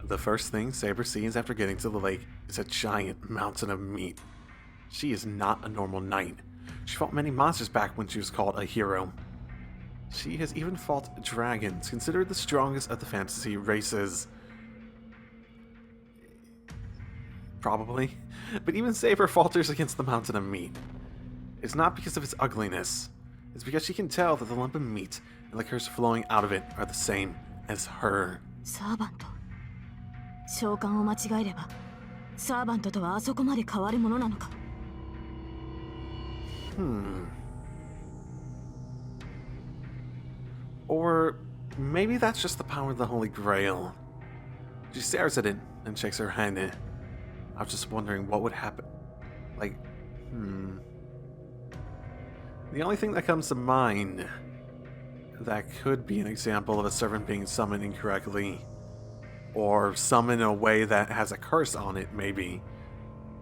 The first thing Saber sees after getting to the lake is a giant mountain of meat. She is not a normal knight. She fought many monsters back when she was called a hero. She has even fought dragons, considered the strongest of the fantasy races. Probably. But even Saber falters against the mountain of meat. It's not because of its ugliness. It's because she can tell that the lump of meat and the curse flowing out of it are the same as her. サーバント。召喚を間違えれば、サーバントとはあそこまで変わるものなのか。Or maybe that's just the power of the Holy Grail. She stares at it and shakes her head. I was just wondering what would happen. The only thing that comes to mind that could be an example of a servant being summoned incorrectly, or summoned in a way that has a curse on it, maybe,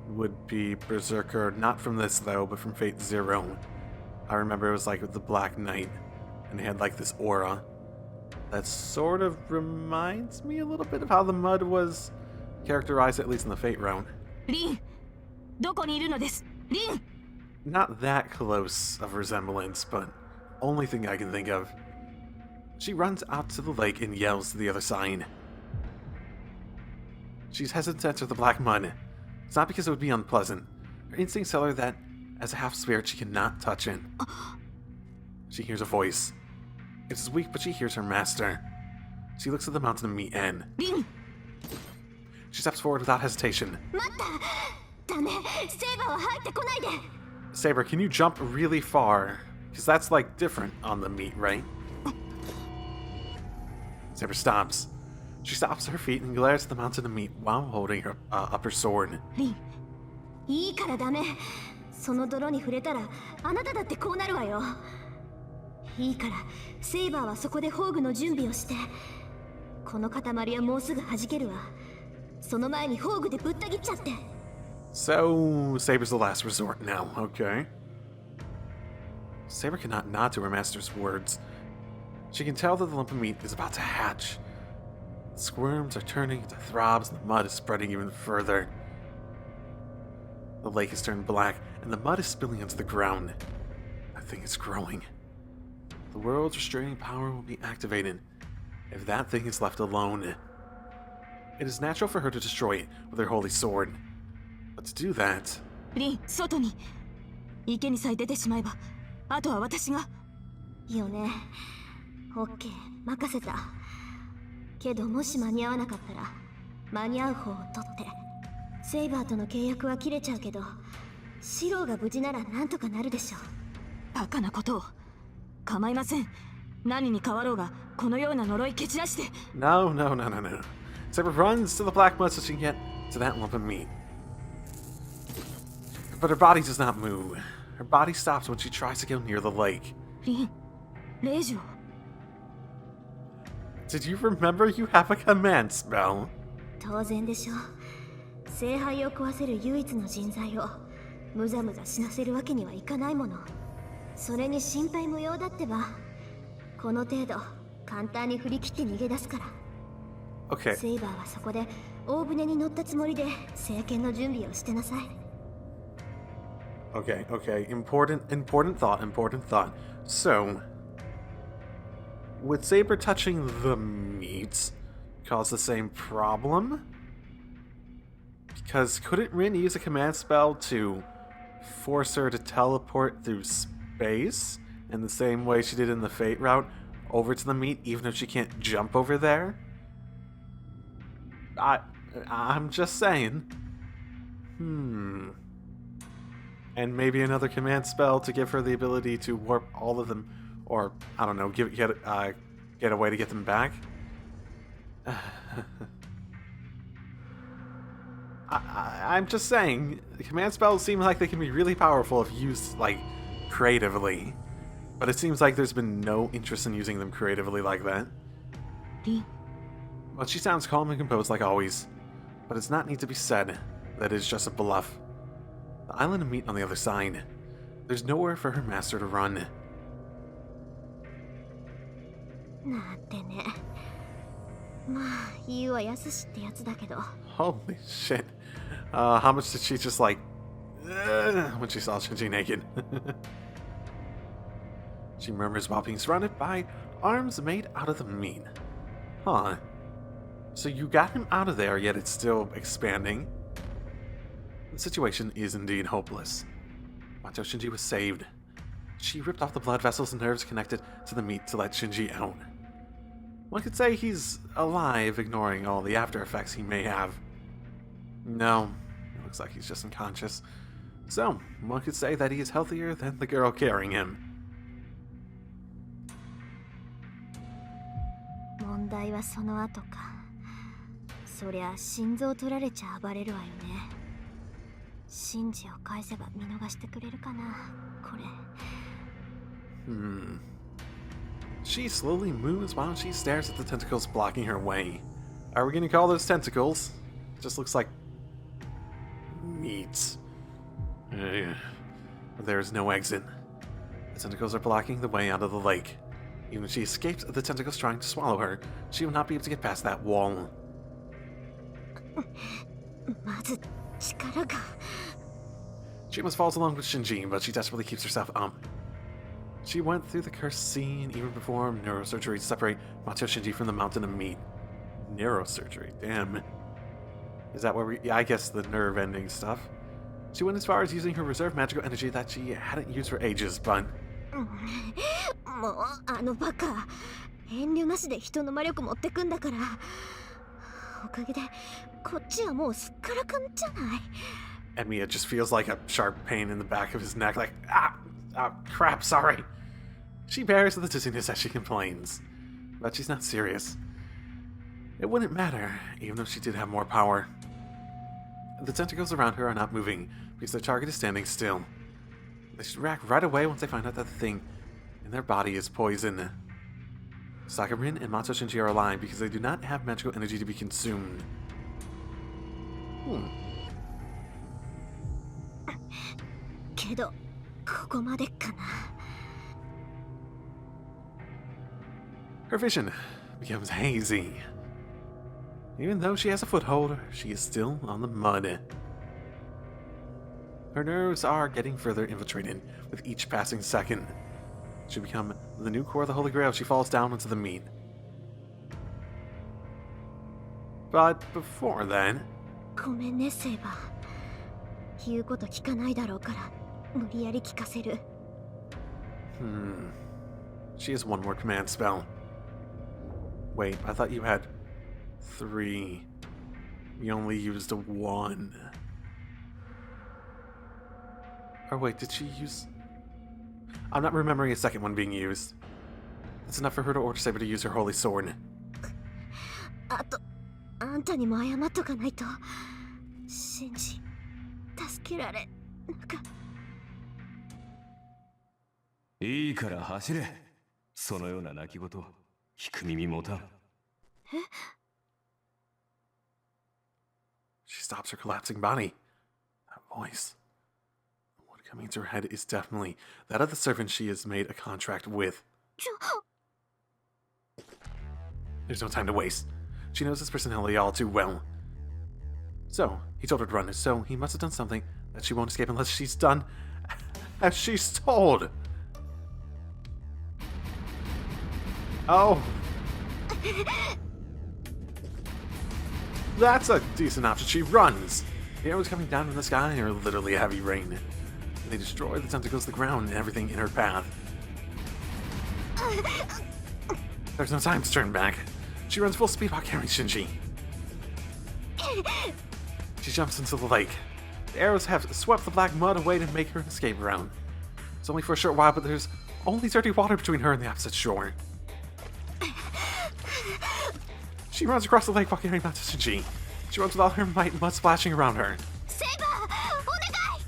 would be Berserker, not from this though, but from Fate Zero. I remember it was like with the Black Knight, and he had like this aura that sort of reminds me a little bit of how the mud was characterized, at least in the Fate round. Rin! どこにいるのです? Rin! Not that close of resemblance, but only thing I can think of. She runs out to the lake and yells to the other side. She's hesitant to enter the black mud. It's not because it would be unpleasant. Her instincts tell her that, as a half-spirit, she cannot touch it. She hears a voice. It's weak, but she hears her master. She looks at the mountain of meat and... Rin! She steps forward without hesitation. Saber, can you jump really far? Because that's, like, different on the meat, right? Saber stops. She stops her feet and glares at the mountain of meat while holding her up her sword. Rin, いいからダメ。その泥に触れたら、あなただってこうなるわよ。いいから、セイバーはそこで宝具の準備をして。この塊はもうすぐ弾けるわ。その前に宝具でぶった切っちゃって。So, Saber's the last resort now, okay. Saber cannot nod to her master's words. She can tell that the lump of meat is about to hatch. The squirms are turning into throbs and the mud is spreading even further. The lake has turned black and the mud is spilling onto the ground. That thing is growing. The world's restraining power will be activated if that thing is left alone. It is natural for her to destroy it with her holy sword. But to do that... Rin, 外に。池にさえ出てしまえば、あとは私が。よね。オッケー、任せた。けどもし間に合わなかったら、間に合う方を取って。セイバーとの契約は切れちゃうけど、シローが無事ならなんとかなるでしょう。バカなことを。構いません。何に変わろうが、このような呪い蹴散らして。No. Saber runs to the black mud so she can get to that lump of meat. But her body does not move. Her body stops when she tries to go near the lake. Rin, 令状。Did you remember you have a command spell? 当然でしょう。聖杯を壊せる唯一の人材をむざむざ死なせるわけにはいかないもの。それに心配無用だってば。この程度簡単に振り切って逃げ出すから。Okay. セイバーはそこで大船に乗ったつもりで聖剣の準備をしてなさい。Okay. Important thought. So, would Saber touching the meat cause the same problem? Because couldn't Rin use a command spell to force her to teleport through space in the same way she did in the Fate route over to the meat, even if she can't jump over there? I'm just saying. And maybe another command spell to give her the ability to warp all of them, or I don't know, get a way to get them back. I'm just saying, the command spells seem like they can be really powerful if used like creatively, but it seems like there's been no interest in using them creatively like that. Rin. Well, she sounds calm and composed like always, but it does not need to be said. that is just a bluff. The island of meat on the other side. There's nowhere for her master to run. なんてね。まあ、言うはやすしってやつだけど。Holy shit. How much did she just like when she saw Shinji naked? She murmurs while being surrounded by arms made out of the meat. Huh. So you got him out of there, yet it's still expanding. The situation is indeed hopeless. Mato Shinji was saved. She ripped off the blood vessels and nerves connected to the meat to let Shinji out. One could say he's alive, ignoring all the after effects he may have. No, it looks like he's just unconscious. So, one could say that he is healthier than the girl carrying him. 問題はその後か。そりゃ心臓取られちゃ暴れるわよね。シンジを返せば見逃してくれるかな、これ。She slowly moves while she stares at the tentacles blocking her way. Are we gonna call those tentacles? It just looks like meat. There's no exit. The tentacles are blocking the way out of the lake. Even if she escapes the tentacles trying to swallow her, she will not be able to get past that wall. まず力が。She almost falls along with Shinji, but she desperately keeps herself up. She went through the cursed scene even before neurosurgery to separate Mato Shinji from the mountain of meat. Neurosurgery, damn. Is that where we... Yeah, I guess the nerve ending stuff. She went as far as using her reserve magical energy that she hadn't used for ages, but... もうあのバカ。遠慮なしで人の魔力持ってくんだから。おかげでこっちはもうすっからかんじゃない。And Mia just feels like a sharp pain in the back of his neck, like, crap, sorry. She bears the dizziness as she complains, but she's not serious. It wouldn't matter, even if she did have more power. The tentacles around her are not moving, because their target is standing still. They should react right away once they find out that the thing in their body is poison. Sakarin and Mato Shinji are alive because they do not have magical energy to be consumed. けど、ここまでかな。Her vision becomes hazy. Even though she has a foothold, she is still on the mud. Her nerves are getting further infiltrated with each passing second. She become the new core of the Holy Grail. She falls down into the meat. But before then... ごめんね、セイバー。言うこと聞かないだろうから、無理やり聞かせる。She has one more command spell. Wait, I thought you had 3. You only used 1. Or wait, did she use... I'm not remembering a second one being used. That's enough for her to order Saber to use her holy sword. あと、あんたにも謝っとかないと。シンジ、助けられなかった。いいから走れ。そのような泣き言、聞く耳持たん。え？ She stops her collapsing body. That voice. What coming into her head is definitely that of the servant she has made a contract with. There's no time to waste. She knows his personality all too well. So, he told her to run, so he must have done something that she won't escape unless she's done as she's told. Oh. That's a decent option. She runs. The arrows coming down from the sky are literally a heavy rain. They destroy the tentacles, the ground, and everything in her path. There's no time to turn back. She runs full speed while carrying Shinji. She jumps into the lake. The arrows have swept the black mud away to make her an escape route. It's only for a short while, but there's only dirty water between her and the opposite shore. She runs across the lake while carrying Mato Shinji. She runs with all her might, mud splashing around her. Saber! Onegai!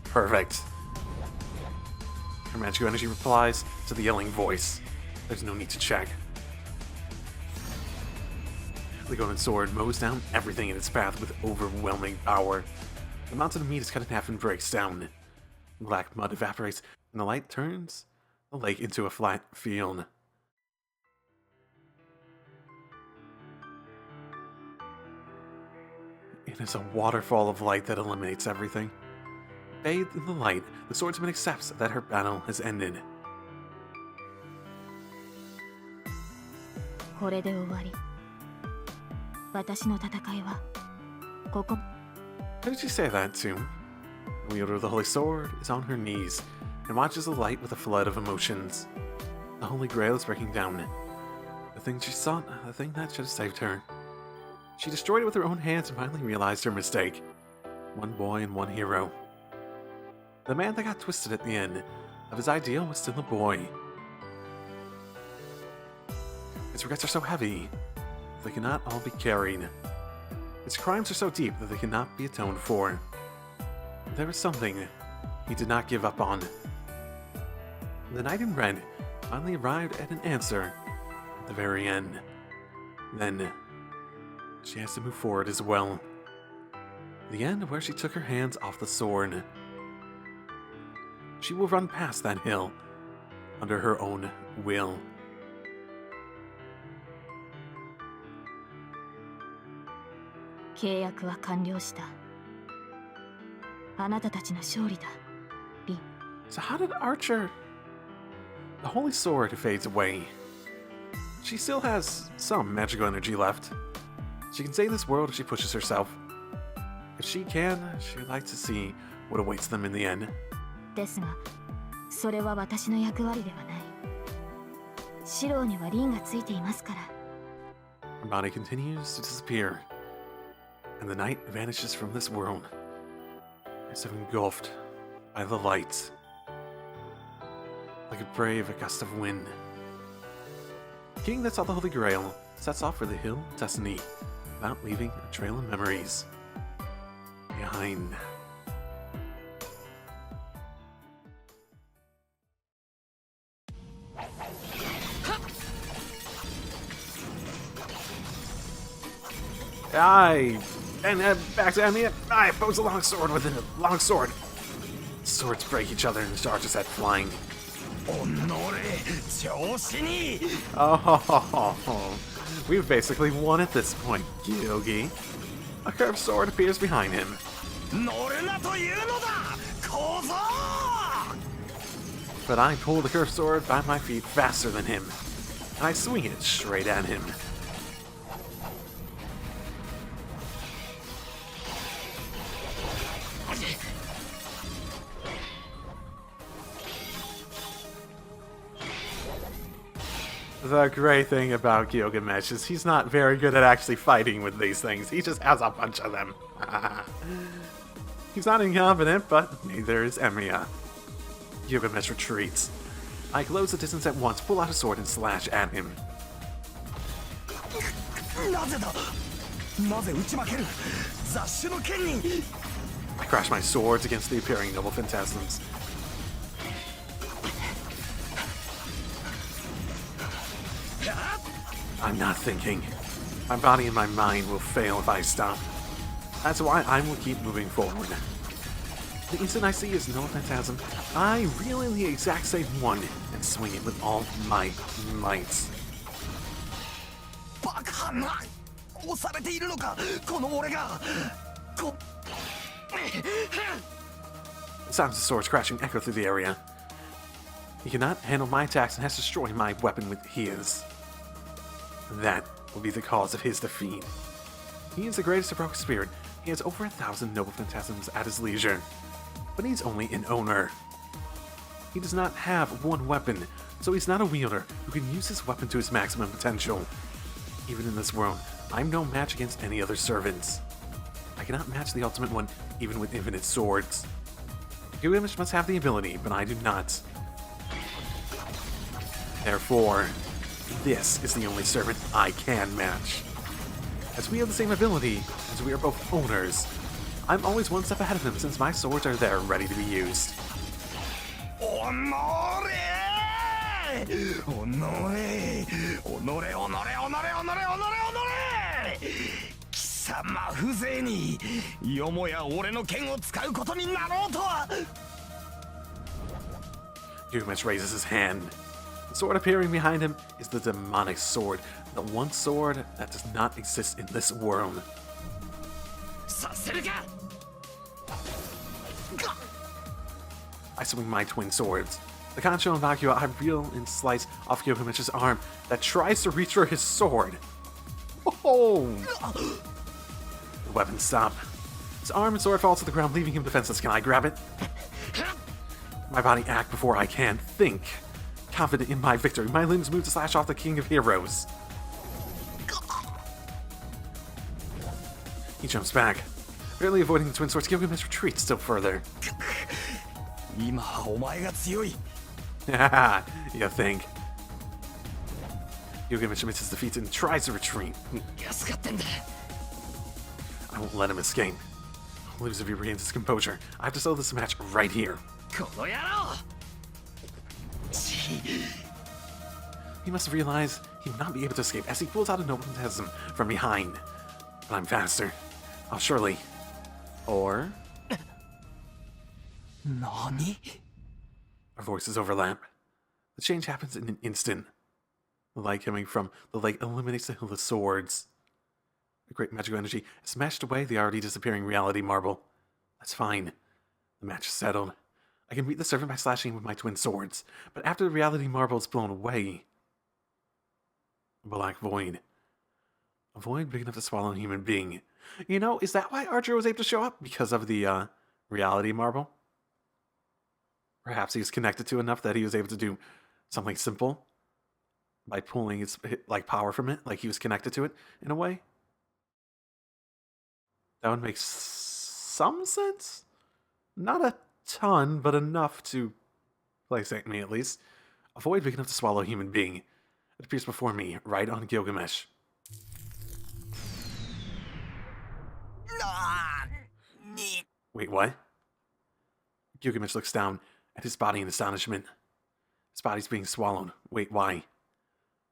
Perfect. Her magical energy replies to the yelling voice. There's no need to check. The golden sword mows down everything in its path with overwhelming power. The mountain of meat is cut in half and breaks down. Black mud evaporates, and the light turns the lake into a flat field. It is a waterfall of light that eliminates everything. Bathed in the light, the swordsman accepts that her battle has ended. これで終わり。私の戦いはここ。 How did you say that, too? The wielder of the Holy Sword is on her knees and watches the light with a flood of emotions. The Holy Grail is breaking down. The thing she sought, the thing that should have saved her. She destroyed it with her own hands and finally realized her mistake. One boy and one hero. The man that got twisted at the end of his ideal was still a boy. His regrets are so heavy, they cannot all be carried. His crimes are so deep that they cannot be atoned for. There was something he did not give up on. The Knight in Red finally arrived at an answer at the very end. Then, she has to move forward as well. The end where she took her hands off the sword. She will run past that hill under her own will. So how did Archer... The Holy Sword fades away. She still has some magical energy left. She can save this world if she pushes herself. If she can, she would like to see what awaits them in the end. ですが、それは私の役割ではない。シローにはリンがついていますから。Her body continues to disappear, and the night vanishes from this world, as if engulfed by the light, like a brave gust of wind. The king that saw the Holy Grail sets off for the Hill of Destiny, without leaving a trail of memories behind. Back to enemy. I oppose a long sword within a long sword. Swords break each other and the charge is set flying. Oh, we've basically won at this point, Gilgi. A curved sword appears behind him. But I pull the curved sword by my feet faster than him, and I swing it straight at him. The great thing about Gilgamesh is he's not very good at actually fighting with these things. He just has a bunch of them. He's not incompetent, but neither is Emiya. Gilgamesh retreats. I close the distance at once, pull out a sword, and slash at him. I crash my swords against the appearing noble phantasms. I'm not thinking. My body and my mind will fail if I stop. That's why I will keep moving forward. The instant I see his noble phantasm, I reel in the exact same one and swing it with all my might. The sounds of swords crashing echo through the area. He cannot handle my attacks and has destroyed my weapon with his. That will be the cause of his defeat. He is the greatest heroic spirit. He has over 1,000 noble phantasms at his leisure. But he's only an owner. He does not have one weapon, so he's not a wielder who can use his weapon to its maximum potential. Even in this world, I'm no match against any other servants. I cannot match the ultimate one, even with infinite swords. Gilgamesh must have the ability, but I do not. Therefore, this is the only servant I can match. As we have the same ability, as we are both owners, I'm always one step ahead of him since my swords are there ready to be used. 貴様風情によもや俺の剣を使うことになろうとは。 Gilgamesh raises his hand. The sword appearing behind him is the demonic sword, the one sword that does not exist in this world. させるか。 I swing my twin swords. The concho and Vakua I reel and slice off Gilgamesh's arm that tries to reach for his sword. Oh! The weapons stop. His arm and sword fall to the ground, leaving him defenseless. Can I grab it? My body act before I can think. Confident in my victory, my limbs move to slash off the king of heroes. He jumps back. Barely avoiding the twin swords, Gilgamesh retreats still further. 今はお前が強い。 Haha, you think. Gilgamesh admits his defeat and tries to retreat. 安かったんだ。 I won't let him escape. I'll lose if he regains his composure. I have to settle this match right here. この野郎。 He must realize he will not be able to escape as he pulls out a noble phantasm from behind. But I'm faster. I'll surely. Or. 何？ Our voices overlap. The change happens in an instant. The light coming from the lake illuminates the hill of swords. The great magical energy has smashed away the already disappearing reality marble. That's fine. The match is settled. I can beat the servant by slashing with my twin swords, but after the reality marble is blown away, a black void. A void big enough to swallow a human being. You know, is that why Archer was able to show up? Because of the reality marble? Perhaps he was connected to enough that he was able to do something simple by pulling his like power from it, like he was connected to it in a way. That would make some sense. Not a ton, but enough to place me at least. A void big enough to swallow a human being. It appears before me, right on Gilgamesh. Wait, what? Gilgamesh looks down at his body in astonishment. His body's being swallowed. Wait, why?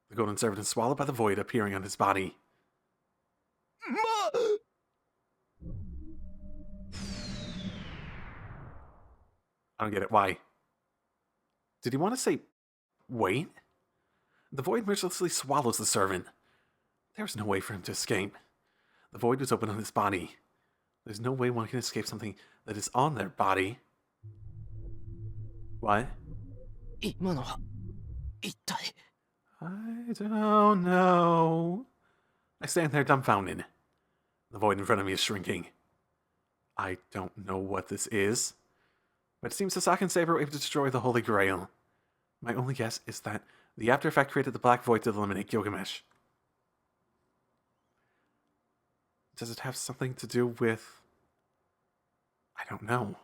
The golden servant is swallowed by the void appearing on his body. I don't get it. Why? Did he want to say, wait? The void mercilessly swallows the servant. There was no way for him to escape. The void was open on his body. There's no way one can escape something that is on their body. What? 今のは一体。 I don't know. I stand there dumbfounded. The void in front of me is shrinking. I don't know what this is, but it seems Sasaki and Saber were able to destroy the Holy Grail. My only guess is that the after effect created the black void to eliminate Gilgamesh. Does it have something to do with... I don't know.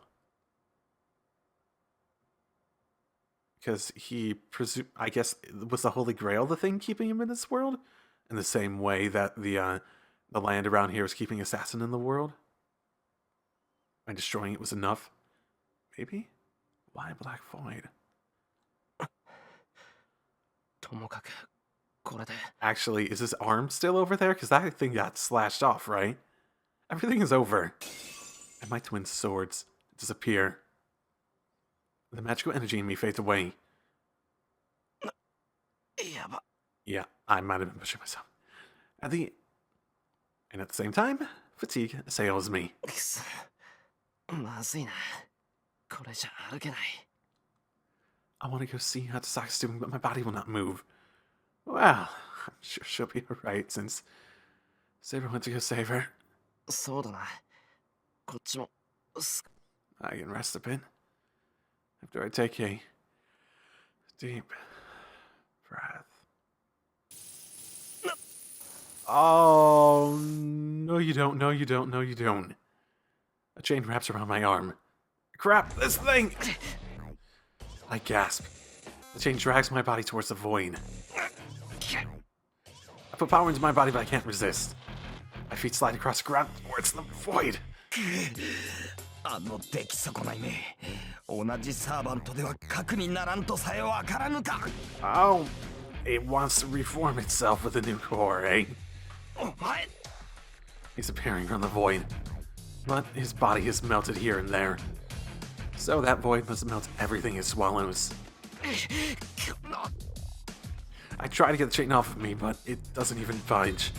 Because I guess, was the Holy Grail the thing keeping him in this world? In the same way that the land around here is keeping Assassin in the world? And destroying it was enough? Maybe? Why Black Void? ともかくこれで。 Actually, is his arm still over there? Because that thing got slashed off, right? Everything is over. And my twin swords disappear. The magical energy in me fades away. やば。 Yeah, I might have been pushing myself. And at the same time, fatigue assails me. くそ。まずいな。これじゃ歩けない。 I want to go see how Tasaki's doing, but my body will not move. Well, I'm sure she'll be alright since Saber went to go save her. そうだな。こっちも。I can rest a bit after I take a deep breath. Oh, no you don't, no you don't, no you don't. A chain wraps around my arm. Crap, this thing! I gasp. The chain drags my body towards the void. I put power into my body, but I can't resist. My feet slide across the ground towards the void. あの出来損ないめ。同じサーバントでは核にならんとさえわからぬか。 Oh, it wants to reform itself with a new core, eh? お前、He's appearing from the void, but his body is melted here and there. So that void must melt everything it swallows. I try to get the chain off of me, but it doesn't even budge.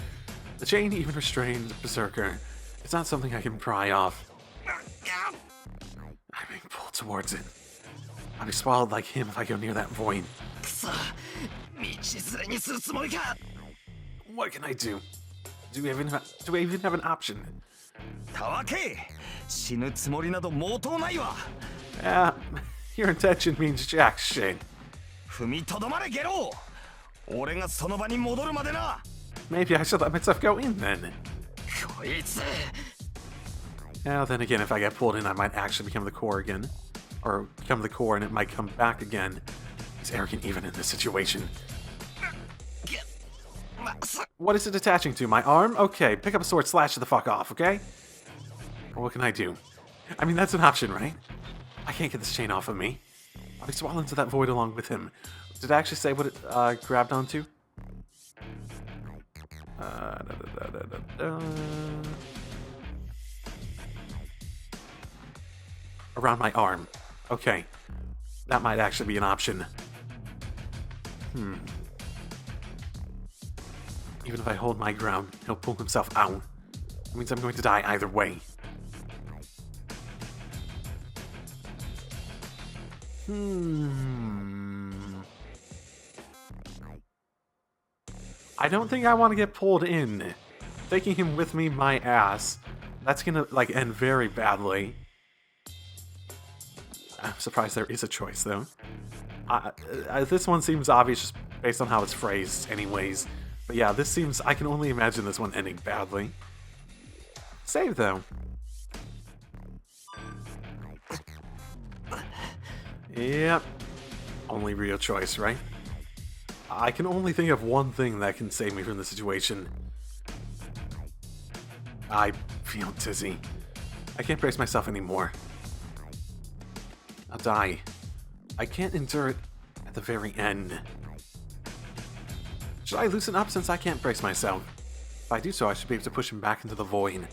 The chain even restrained Berserker. It's not something I can pry off. I'm being pulled towards it. I'll be swallowed like him if I go near that void. What can I do? Do we even have an option? Yeah, your intention means jack shit. Maybe I should let myself go in then. Now then again, if I get pulled in, I might actually become the core again. Or become the core and it might come back again. He's arrogant even in this situation. What is it attaching to? My arm? Okay, pick up a sword, slash it the fuck off, okay? Or what can I do? I mean, that's an option, right? I can't get this chain off of me. I'll be swallowed into that void along with him. Did I actually say what it grabbed onto? Around my arm. Okay. That might actually be an option. Even if I hold my ground, he'll pull himself out. That means I'm going to die either way. I don't think I want to get pulled in. Taking him with me, my ass. That's gonna, like, end very badly. I'm surprised there is a choice, though. This one seems obvious just based on how it's phrased, anyways. But yeah, this seems... I can only imagine this one ending badly. Save, though. Yep. Only real choice, right? I can only think of one thing that can save me from the situation. I feel dizzy. I can't brace myself anymore. I'll die. I can't endure it at the very end. Should I loosen up since I can't brace myself? If I do so, I should be able to push him back into the void.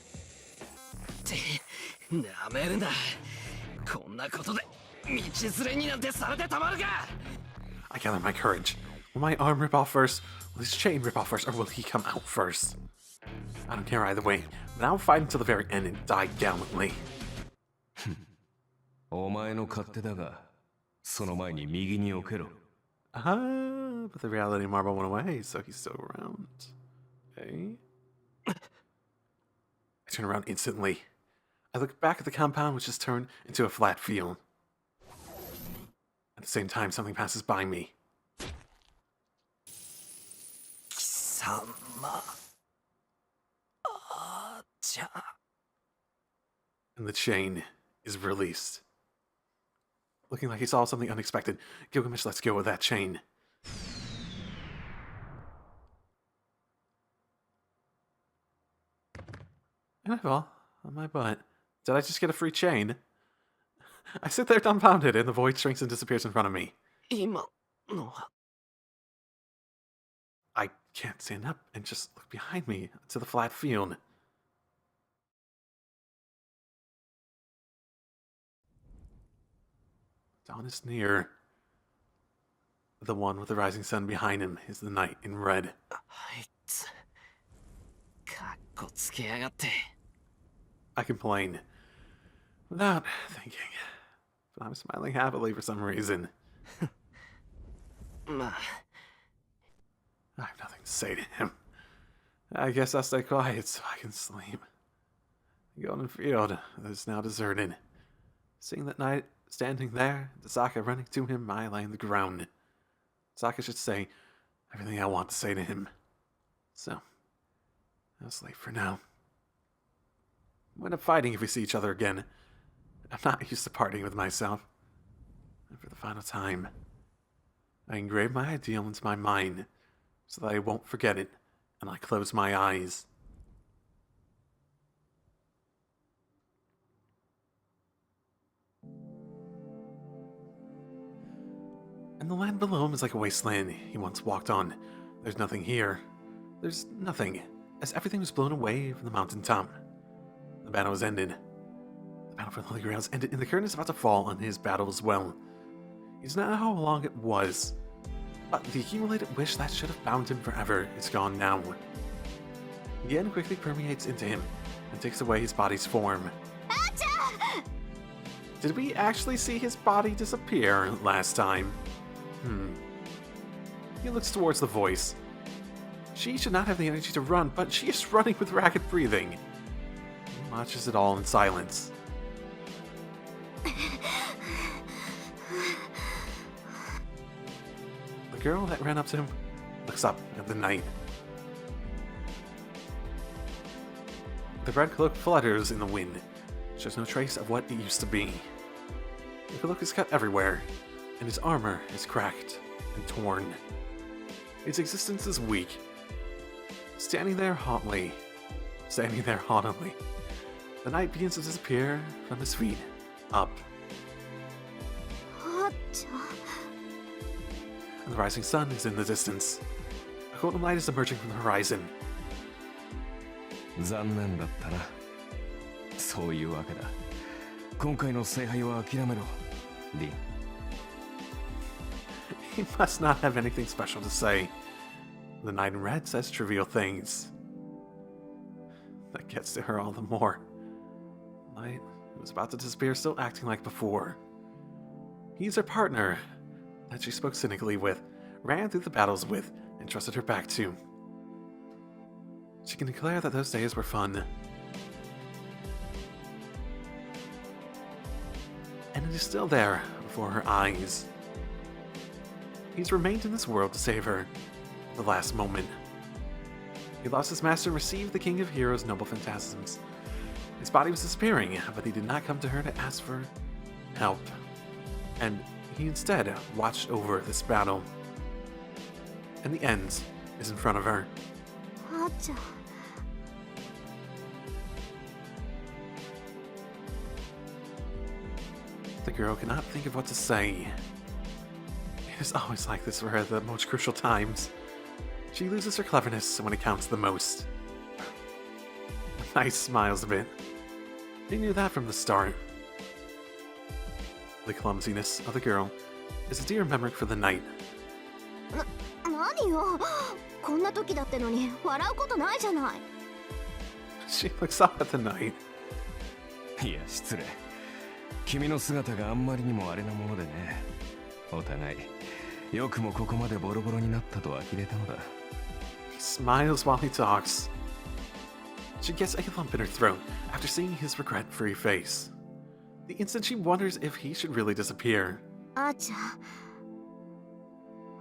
I gather my courage. Will my arm rip off first? Will his chain rip off first? Or will he come out first? I don't care either way, but I'll fight until the very end and die gallantly. But the reality marble went away, so he's still around. Okay. I turn around instantly. I look back at the compound, which has turned into a flat field. At the same time, something passes by me. And the chain is released. Looking like he saw something unexpected, Gilgamesh lets go of that chain. And I fall on my butt. Did I just get a free chain? I sit there dumbfounded, and the void shrinks and disappears in front of me. I can't stand up and just look behind me to the flat field. Dawn is near. The one with the rising sun behind him is the knight in red. I complain without thinking, but I'm smiling happily for some reason. I have nothing to say to him. I guess I'll stay quiet so I can sleep. The golden field is now deserted. Seeing that knight standing there, Tasaka running to him, I lay on the ground. Tasaka should say everything I want to say to him. So, I'll sleep for now. We'll end up fighting if we see each other again. I'm not used to partying with myself. And for the final time, I engrave my ideal into my mind so that I won't forget it, and I close my eyes. And the land below him is like a wasteland he once walked on. There's nothing here. There's nothing. as everything was blown away from the mountaintop. The battle was ended. The battle for the Holy Grail ended, and the curtain is about to fall on his battle as well. He does not know how long it was, but the accumulated wish that should have bound him forever is gone now. The end quickly permeates into him and takes away his body's form. Did we actually see his body disappear last time? He looks towards the voice. She should not have the energy to run, but she is running with rapid breathing. He watches it all in silence. The girl that ran up to him looks up at the night. The red cloak flutters in the wind. Shows no trace of what it used to be. The cloak is cut everywhere, and his armor is cracked and torn. His existence is weak. Standing there haughtily, the knight begins to disappear from his feet, up. And the rising sun is in the distance. A golden light is emerging from the horizon. 残念だったな。そういうわけだ。今回の聖杯は諦めろ、ディン。He must not have anything special to say. The knight in red says trivial things. That gets to her all the more. The knight, who was about to disappear, still acting like before. He's her partner, that she spoke cynically with, ran through the battles with, and trusted her back to. She can declare that those days were fun. And it is still there before her eyes. He's remained in this world to save her, the last moment. He lost his master and received the King of Heroes' noble phantasms. His body was disappearing, but he did not come to her to ask for help. And he instead watched over this battle. And the end is in front of her. The girl cannot think of what to say. It is always like this for her at the most crucial times. She loses her cleverness when it counts the most. The knight smiles a bit. He knew that from the start. The clumsiness of the girl is a dear memory for the knight. 何よ、こんな時だってのに笑うことないじゃない。She looks up at the knight. いや、失礼。君の姿があんまりにもあれなものでね。お互い、よくもここまでボロボロになったと呆れたのだ。He smiles while he talks. She gets a lump in her throat after seeing his regret-free face. The instant she wonders if he should really disappear. あーちゃ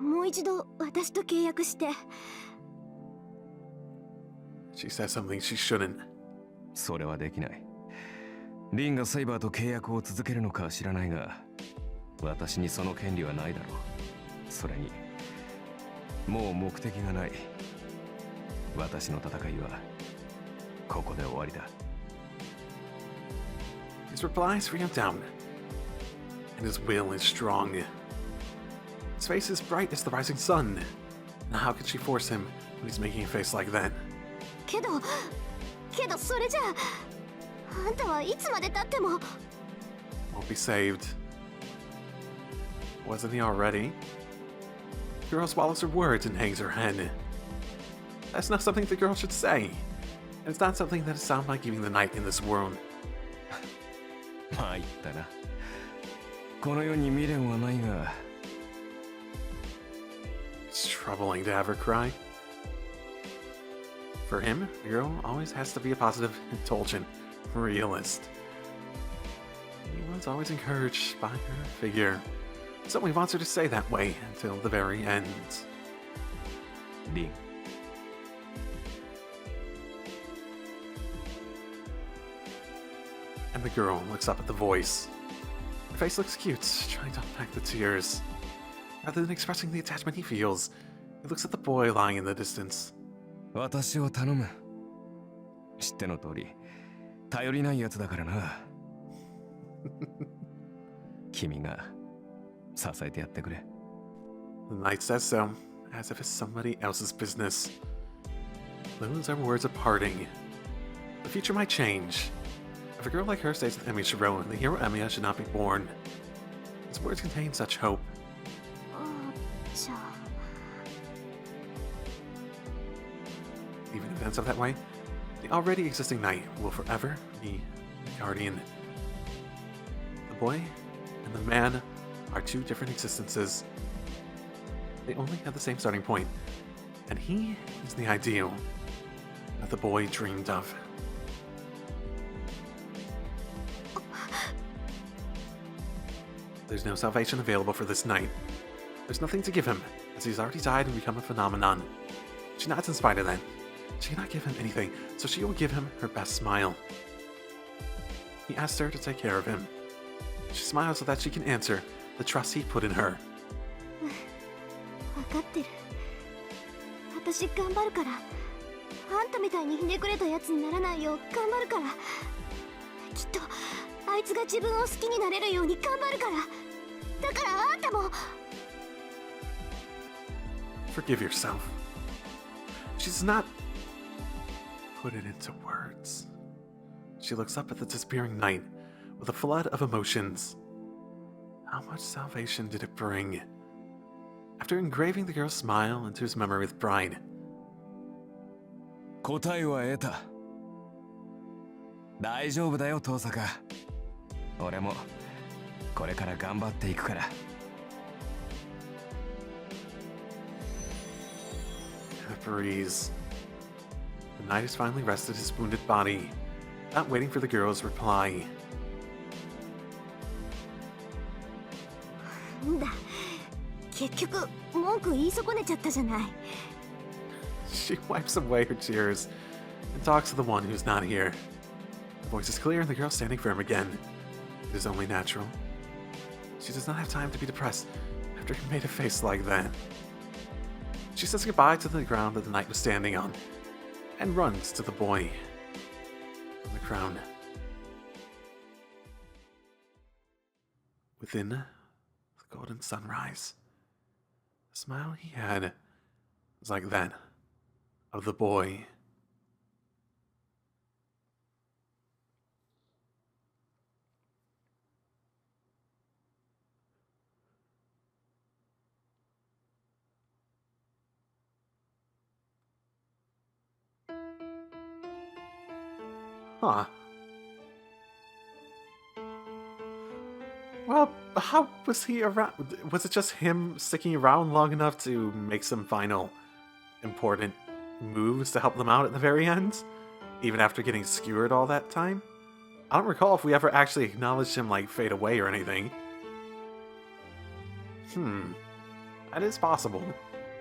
ん、もう一度私と契約して。She says something she shouldn't. それはできない。リンがサイバーと契約を続けるのかは知らないが、私にその権利はないだろう。それに、もう目的がない。私の戦いはここで終わりだ。His replies bring him down, and his will is strong. His face is bright as the rising sun. Now how could she force him when he's making a face like that? けどそれじゃあんたはいつまで経っても Won't be saved. Wasn't he already? The girl swallows her words and hangs her head. That's not something the girl should say. And it's not something that is sound like giving the knight in this world. まいったな。この世に未練はないが。It's troubling to have her cry. For him, the girl always has to be a positive, indulgent realist. He was always encouraged by her figure. So he wants her to stay that way until the very end. リン。And the girl looks up at the voice. Her face looks cute, trying to unpack the tears. Rather than expressing the attachment he feels, he looks at the boy lying in the distance. 私を頼む。知っての通り、頼りないやつだからな。君が支えてやってくれ。The knight says so, as if it's somebody else's business. Those are words of parting. The future might change. If a girl like her stays with Emiya Shiro, the hero Emiya should not be born. These words contain such hope. じゃあ Even if it ends up that way, the already existing knight will forever be the guardian. The boy and the man are two different existences. They only have the same starting point, and he is the ideal that the boy dreamed of. There's no salvation available for this knight. There's nothing to give him, as he's already died and become a phenomenon. She nods in spite of that. She cannot give him anything, so she will give him her best smile. He asks her to take care of him. She smiles so that she can answer the trust he put in her. 分かってる。私頑張るから。あんたみたいにひねくれたやつにならないよう頑張るから。きっとあいつが自分を好きになれるように頑張るから。だからあんたも。Forgive yourself. She does not put it into words. She looks up at the disappearing knight with a flood of emotions. How much salvation did it bring? After engraving the girl's smile into his memory with pride. 答えは得た。大丈夫だよ、遠坂。俺もこれから頑張っていくから。A breeze. The knight has finally rested his wounded body, not waiting for the girl's reply. なんだ。結局文句言い損ねちゃったじゃない。She wipes away her tears and talks to the one who's not here. The voice is clear and the girl's standing firm again. It is only natural. She does not have time to be depressed after he made a face like that. She says goodbye to the ground that the knight was standing on and runs to the boy on the crown. Within the golden sunrise, the smile he had was like that of the boy. Huh. Well, how was he around? Was it just him sticking around long enough to make some final important moves to help them out at the very end? Even after getting skewered all that time? I don't recall if we ever actually acknowledged him, like, fade away or anything. That is possible.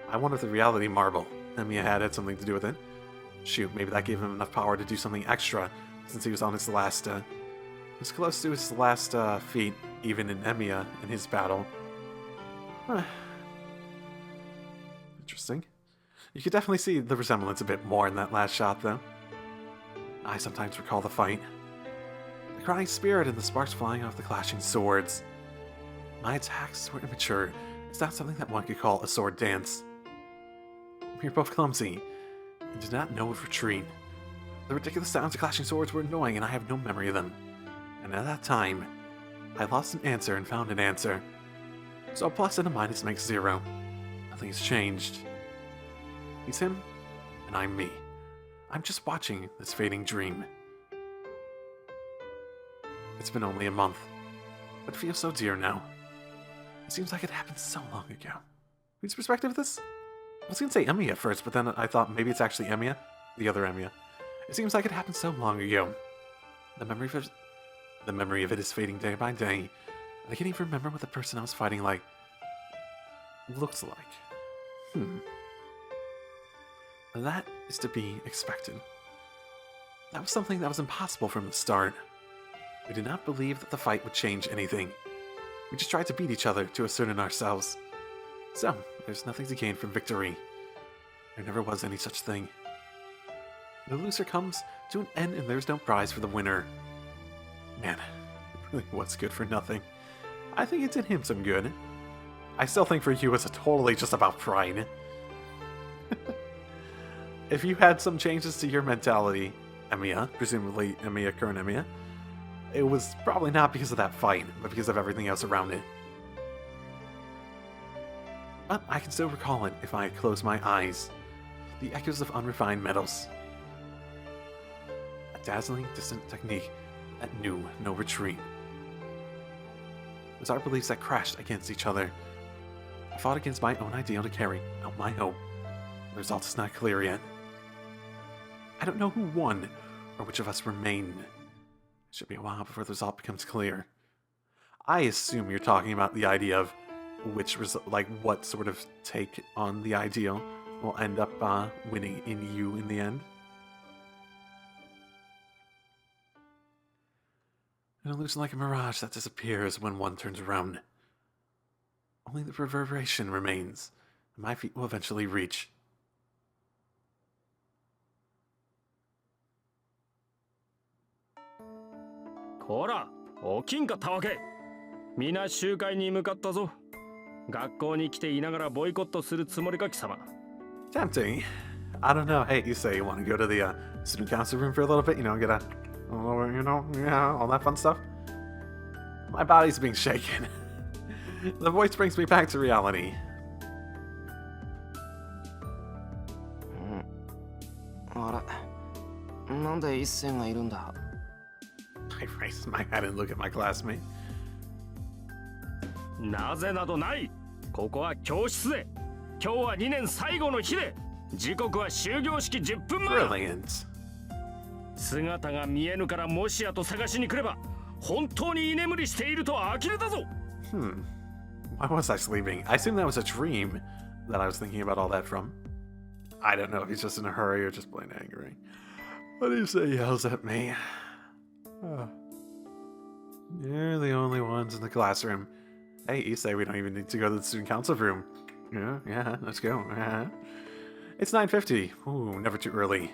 I wonder if the reality marble Emiya had something to do with it. Shoot, maybe that gave him enough power to do something extra, since he was on his last, he was close to his last feat, even in Emiya, in his battle. Interesting. You could definitely see the resemblance a bit more in that last shot, though. I sometimes recall the fight. The crying spirit and the sparks flying off the clashing swords. My attacks were immature. It's not something that one could call a sword dance. We were both clumsy and did not know of retreat. The ridiculous sounds of clashing swords were annoying and I have no memory of them. And at that time, I lost an answer and found an answer. So a plus and a minus makes 0. Nothing has changed. He's him, and I'm me. I'm just watching this fading dream. It's been only a month, but it feels so dear now. It seems like it happened so long ago. Whose perspective is this? I was gonna say Emiya at first, but then I thought maybe it's actually Emiya, the other Emiya. It seems like it happened so long ago. The memory of it is fading day by day, and I can't even remember what the person I was fighting looks like. That is to be expected. That was something that was impossible from the start. We did not believe that the fight would change anything. We just tried to beat each other to assert in ourselves. So, there's nothing to gain from victory. There never was any such thing. The loser comes to an end and there's no prize for the winner. Man, it really was good for nothing. I think it did him some good. I still think for you it's totally just about pride. if you had some changes to your mentality, Emiya, presumably Emiya, current Emiya, it was probably not because of that fight, but because of everything else around it. But I can still recall it if I close my eyes. The echoes of unrefined metals. A dazzling, distant technique that knew no retreat. It was our beliefs that crashed against each other. I fought against my own ideal to carry out my hope. The result is not clear yet. I don't know who won, or which of us remained. It should be a while before the result becomes clear. I assume you're talking about the idea of which result, like what sort of take on the ideal will end up winning in you in the end. An illusion like a mirage that disappears when one turns around. Only the reverberation remains, and my feet will eventually reach. Kora, 起きんかったわけ。みんな集会に向かったぞ。学校に来ていながらボイコットするつもりか貴様。Tempting. I don't know. Hey, you say you want to go to the student council room for a little bit, get a, all that fun stuff? My body's being shaken. The voice brings me back to reality. I raise my head and look at my classmate. なぜなどない。ここは教室で。今日は2年最後の日で。時刻は終業式10分前。Brilliant. 姿が見えぬからもしやと探しに来れば本当に居眠りしていると呆れたぞ。Why was I sleeping? I assume that was a dream that I was thinking about all that from. I don't know if he's just in a hurry or just plain angry. What do you say? He yells at me. You're the only ones in the classroom. Hey, you say we don't even need to go to the student council room. Yeah, let's go. It's 9:50. Ooh, never too early.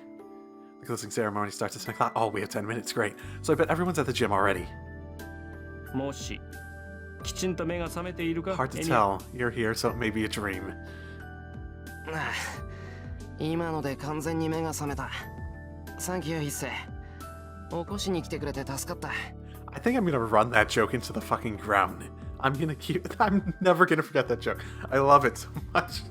The closing ceremony starts at 10 o'clock. Oh, we have 10 minutes. Great. So I bet everyone's at the gym already. もしきちんと目が覚めているか。 Hard to tell. You're here, so it may be a dream. 今ので完全に目が覚めた。サンキュー一世。起こしに来てくれて助かった。I think I'm gonna run that joke into the fucking ground. I'm never gonna forget that joke. I love it so much.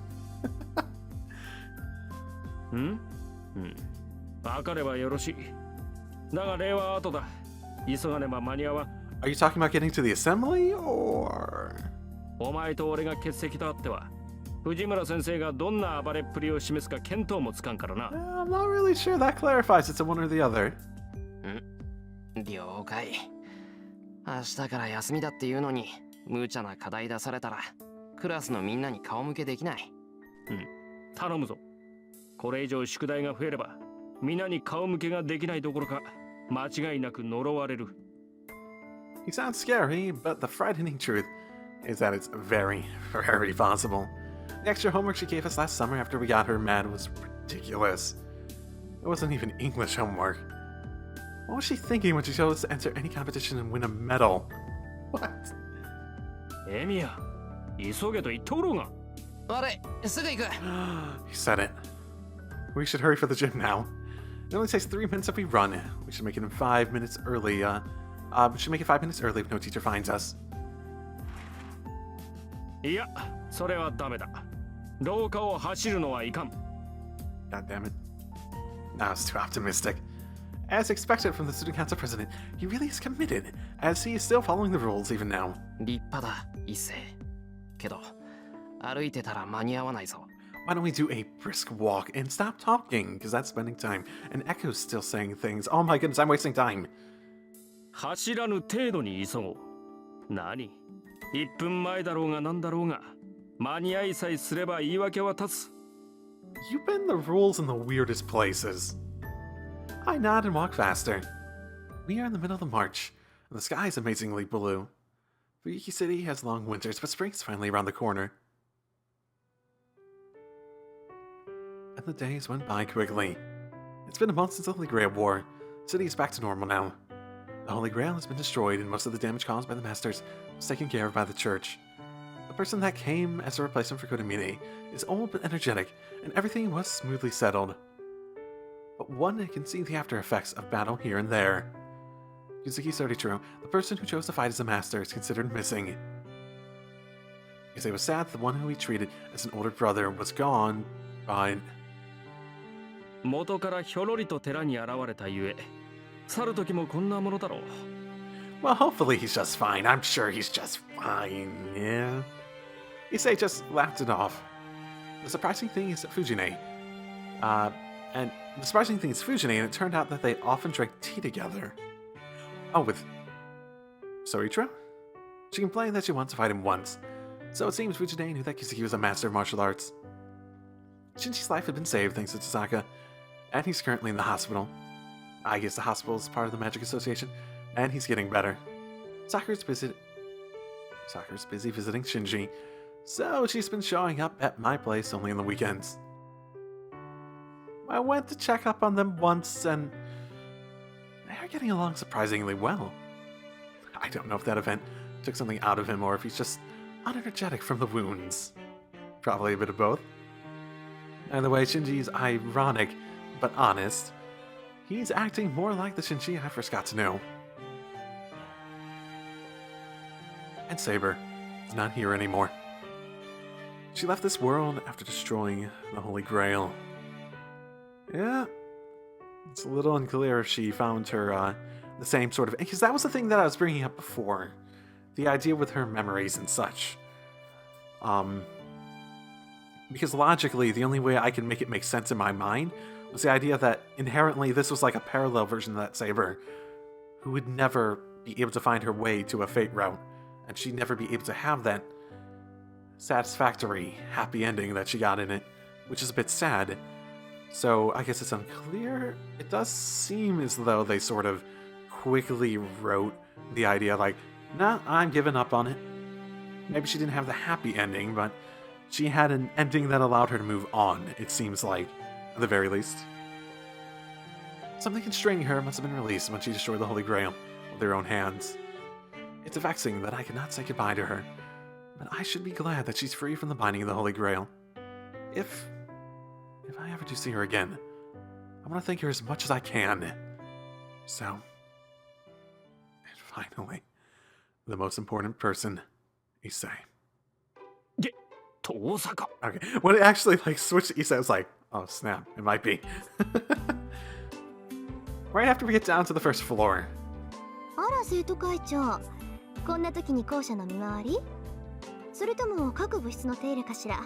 分かればよろしい。だが礼は後だ。急がねば間に合わん。Are you talking about getting to the assembly, or...? お前と俺が欠席とあっては、藤村先生がどんな暴れっぷりを示すか見当もつかんからな。I'm not really sure that clarifies it's a one or the other. 了解。明日から休みだっていうのに、無茶な課題出されたら、クラスのみんなに顔向けできない。頼むぞ。これ以上宿題が増えれば、皆に顔向けができないどころか、間違いなく呪われる。He sounds scary, but the frightening truth is that it's very, very possible. The extra homework she gave us last summer after we got her mad was ridiculous. It wasn't even English homework. What was she thinking when she chose to enter any competition and win a medal? What? エミヤ、急げと言っておろうが。あれ、すぐ行く。He said it. We should hurry for the gym now. It only takes 3 minutes if we run. We should make it in 5 minutes early. We should make it 5 minutes early if no teacher finds us. いや、それはダメだ。廊下を走るのはいかん。God damn it. That was too optimistic. As expected from the student council president, he really is committed, as he is still following the rules even now. 立派だ、一世。けど、歩いてたら間に合わないぞ。Why don't we do a brisk walk and stop talking? Because that's spending time. And Echo's still saying things. Oh my goodness, I'm wasting time. 走らぬ程度に急ごう。何 ?1 分前だろうがなんだろうが、間に合いさえすれば言い訳は立つ。You bend the rules in the weirdest places. I nod and walk faster. We are in the middle of the march, and the sky is amazingly blue. Fuyuki City has long winters, but spring's finally around the corner. And the days went by quickly. It's been a month since the Holy Grail War. The city is back to normal now. The Holy Grail has been destroyed, and most of the damage caused by the Masters was taken care of by the Church. The person that came as a replacement for Kodamine is old but energetic, and everything was smoothly settled. but one can see the after effects of battle here and there. Yuzuki's very true. The person who chose to fight as the master is considered missing. Issei was sad that the one who he treated as an older brother was gone, but... 元からひょろりと寺に現れたゆえ、去る時もこんなものだろう。Well, hopefully he's just fine. I'm sure he's just fine, yeah. Issei just laughed it off. The surprising thing is Fujine. And the surprising thing is Fujine, and it turned out that they often drank tea together. Oh, with Soitra? She complained that she wanted to fight him once. So it seems Fujine knew that Kiseki was a master of martial arts. Shinji's life had been saved thanks to Tsusaka, and he's currently in the hospital. I guess the hospital is part of the Magic Association, and he's getting better. Sakura's busy visiting Shinji, so she's been showing up at my place only on the weekends. I went to check up on them once, and they are getting along surprisingly well. I don't know if that event took something out of him or if he's just unenergetic from the wounds. Probably a bit of both. Either way, Shinji's ironic, but honest. He's acting more like the Shinji I first got to know. And Saber is not here anymore. She left this world after destroying the Holy Grail. Yeah, it's a little unclear if she found her, the same sort of... Because that was the thing that I was bringing up before. The idea with her memories and such. Because logically, the only way I can make it make sense in my mind was the idea that inherently this was like a parallel version of that Saber, who would never be able to find her way to a fate route, and she'd never be able to have that satisfactory, happy ending that she got in it, which is a bit sad. So I guess it's unclear. It does seem as though they sort of quickly wrote the idea like, nah, I'm giving up on it. Maybe she didn't have the happy ending, but she had an ending that allowed her to move on, it seems like, at the very least. Something constraining her must have been released when she destroyed the Holy Grail with her own hands. It's vexing that I cannot say goodbye to her, but I should be glad that she's free from the binding of the Holy Grail. If I ever do see her again, I want to thank her as much as I can. So, and finally, the most important person, Issei. 遠坂 Okay, when it actually switched to Issei, I was like, oh snap, it might be. Right after we get down to the first floor. あら生徒会長、こんな時に校舎の見回り？それとも各部室の手入れかしら？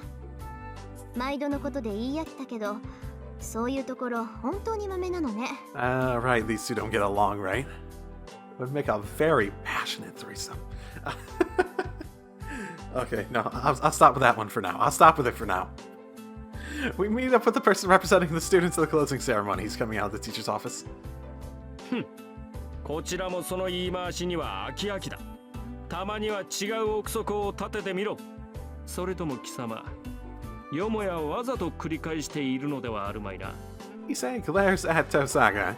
毎度のことで言い飽きたけど、そういうところ本当にマメなのね。Right, these two don't get along, right? Would make a very passionate threesome. Okay, no, I'll stop with that one for now. I'll stop with it for now. We meet up with the person representing the students at the closing ceremony. He's coming out of the teacher's office. こちらもその言い回しには飽き飽きだ。たまには違う憶測を立ててみろ。それとも貴様、よもやわざと繰り返しているのではあるまいな。Issei glares at Tosaga. え？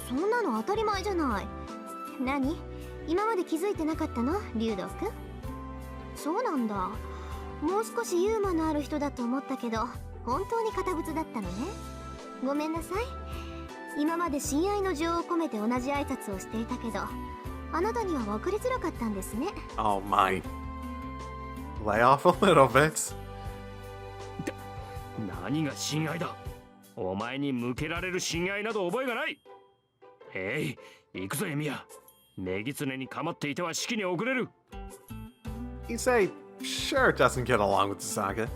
そんなの当たり前じゃない。何？今まで気づいてなかったの、竜道くん？そうなんだ。もう少しユーモアのある人だと思ったけど、本当に堅物だったのね。ごめんなさい。今まで親愛の情を込めて同じ挨拶をしていたけど、あなたには分かりづらかったんですね。Oh my. Lay off a little bit. 何が親愛だ。お前に向けられる親愛など覚えがない。行くぞエミヤ。ネギツネに構っていては式に遅れる。Issei sure doesn't get along with Tosaga.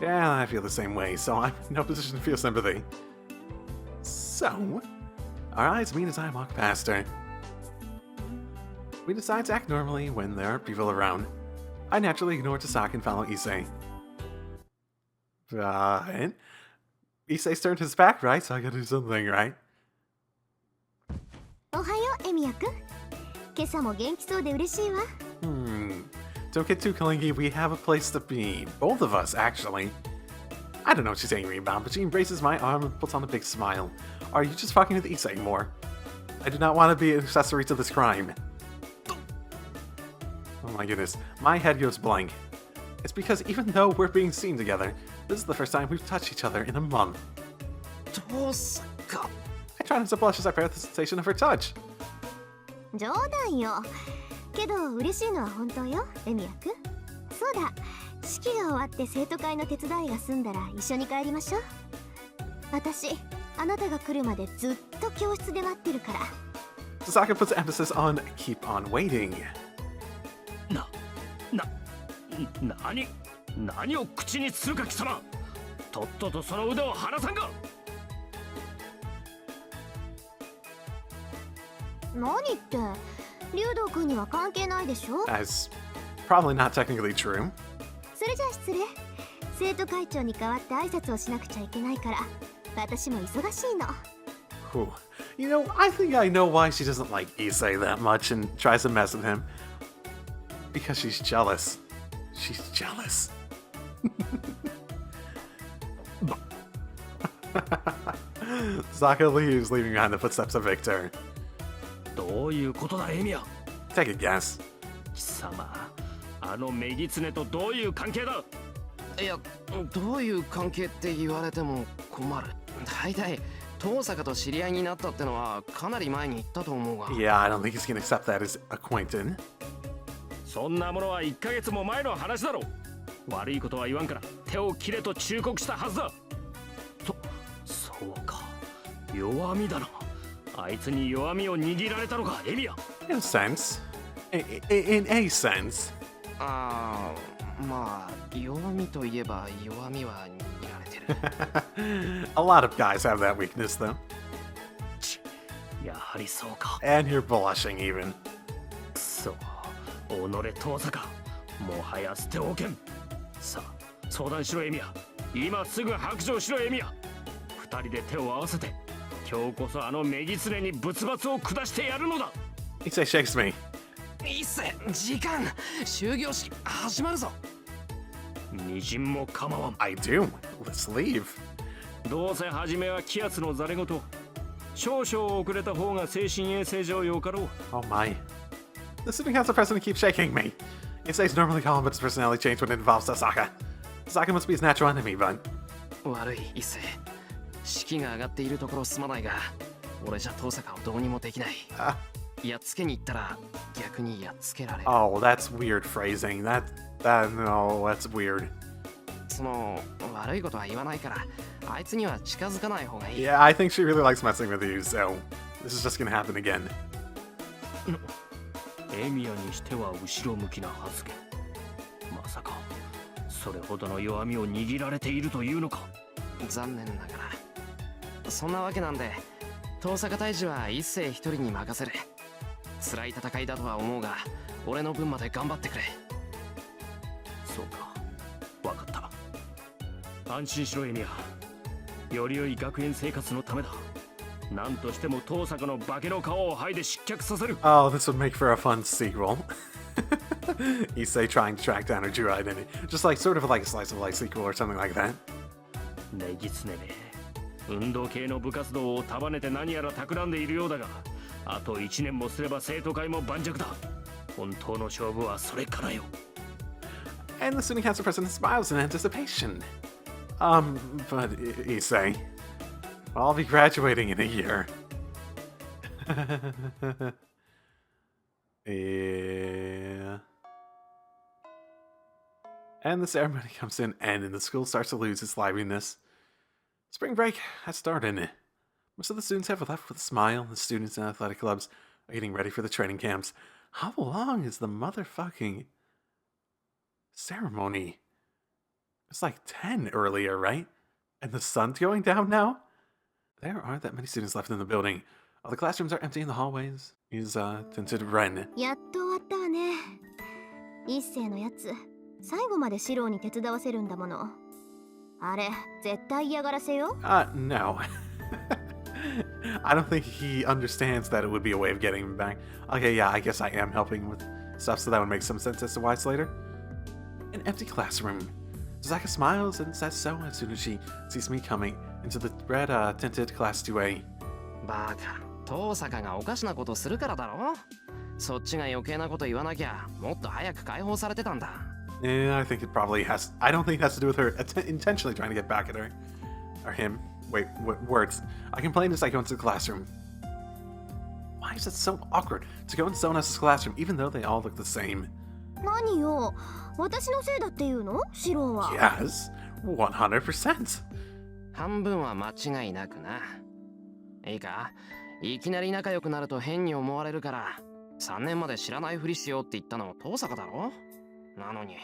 Yeah, I feel the same way, so I'm in no position to feel sympathy. So, our eyes meet as I walk past her. We decide to act normally when there are people around. I naturally ignore Tosaga and follow Issei. But Issei's turned his back, right? So I gotta do something, right? おはよう、エミヤくん。今朝も元気そうで嬉しいわ。Don't get too clingy, we have a place to be. Both of us, actually. I don't know what she's angry about, but she embraces my arm and puts on a big smile. Are you just fucking with Issei more? I do not want to be an accessory to this crime. Oh my goodness, my head goes blank. It's because even though we're being seen together, this is the first time we've touched each other in a month. 遠坂。 I try not to blush as I bear the sensation of her touch. 冗談よ。けど嬉しいのは本当よ、レミヤくん。そうだ、式が終わって生徒会の手伝いが済んだら一緒に帰りましょう。私、あなたが来るまでずっと教室で待ってるから。Sasaka puts emphasis on keep on waiting. 何を口にするか貴様。とっととその腕を離さんか。何って、竜道くんには関係ないでしょ。 That's probably not technically true. それじゃあ失礼。生徒会長に代わって挨拶をしなくちゃいけないから、私も忙しいの。Whew. You know, I think I know why she doesn't like Issei that much and tries to mess with him. Because she's jealous. She's jealous. Saka leaves, leaving behind the footsteps of Victor. どういうことだエミヤ。 Take a guess. 貴様、あのメギツネとどういう関係だ。いや、どういう関係って言われても困る。大体遠坂と知り合いになったってのはかなり前に言ったと思うが。 Yeah, I don't think he's gonna accept that as acquaintance. そんなものは1ヶ月も前の話だろう。悪いことは言わんから手を切れと忠告したはずだ。そうか、弱みだな。あいつに弱みを握られたのか、エミヤ。 In a sense. In a sense. ああ、まあ弱みといえば弱みは握られてる。A lot of guys have that weakness, though. やはりそうか。 And you're blushing, even. くそ、己遠坂、もはや捨ておけん。さあ、相談しろエミヤ。今すぐ白状しろエミヤ。二人で手を合わせて、今日こそあのメギツネに仏罰を下してやるのだ。 Issei shakes me. いっせ、時間、終業式始まるぞ。みじんも構わん。 I do. Let's leave. どうせ初めは気圧のざれ言。少々遅れた方が精神衛生上よかろう。 Oh my. The student council president keeps shaking me. Issei's normally calm, but his personality changed when it involves Sasaka. Sasaka must be his natural enemy, but... 悪い、いっせ。式が上がっているところすまないが、俺じゃ遠坂をどうにもできない。やっつけに行ったら逆にやっつけられる。 Oh, that's weird phrasing. No, that's weird. その悪いことは言わないから、あいつには近づかない方がいい。Yeah, I think she really likes messing with you, so this is just gonna happen again. エミヤにしては後ろ向きな発言。まさかそれほどの弱みを握られているというのか。残念ながらそんなわけなんで、遠坂大治は一世一人に任せる。辛い戦いだとは思うが、俺の分まで頑張ってくれ。そうか、わかった。安心しろエミヤ。より良い学園生活のためだ。何としても遠坂の化けの皮を剥いで失脚させる。 Oh, this would make for a fun sequel. Issei trying to track down her true identity. Just like sort of like a slice of life sequel or something like that. ネギツネめ、運動系の部活動を束ねて何やら企んでいるようだが、あと1年もすれば生徒会も盤石だ。本当の勝負はそれからよ。 And the student council president smiles in anticipation. But Issei, I'll be graduating in a year. Yeah. And the ceremony comes to an end and the school starts to lose its liveliness. Spring break has started. Most of the students have left with a smile. The students in athletic clubs are getting ready for the training camps. How long is the motherfucking ceremony? It's like 10 earlier, right? And the sun's going down now? There aren't that many students left in the building. All the classrooms are empty in the hallways. Is tinted red. やっと終わったわね。一世のやつ、最後までシローに手伝わせるんだもの。あれ、絶対嫌がらせよ。No. I don't think he understands that it would be a way of getting him back. Okay, yeah, I guess I am helping with stuff, so that would make some sense as to why it's later. An empty classroom. Zaka smiles and says so as soon as she sees me coming into the red tinted class 2A. バカ、遠坂がおかしなことするからだろ。そっちが余計なこと言わなきゃ、もっと早く解放されてたんだ。Yeah, I think it probably has. I don't think it has to do with her intentionally trying to get back at her or him. Wait, what words? I complain as I go into the classroom. Why is it so awkward to go in someone else's classroom even though they all look the same? 何よ、私のせいだって言うの？シロは。 Yes, 100%. 半分は間違いなくな。いいか、いきなり仲良くなると変に思われるから3年まで知らないふりしようって言ったの遠坂だろ。なのに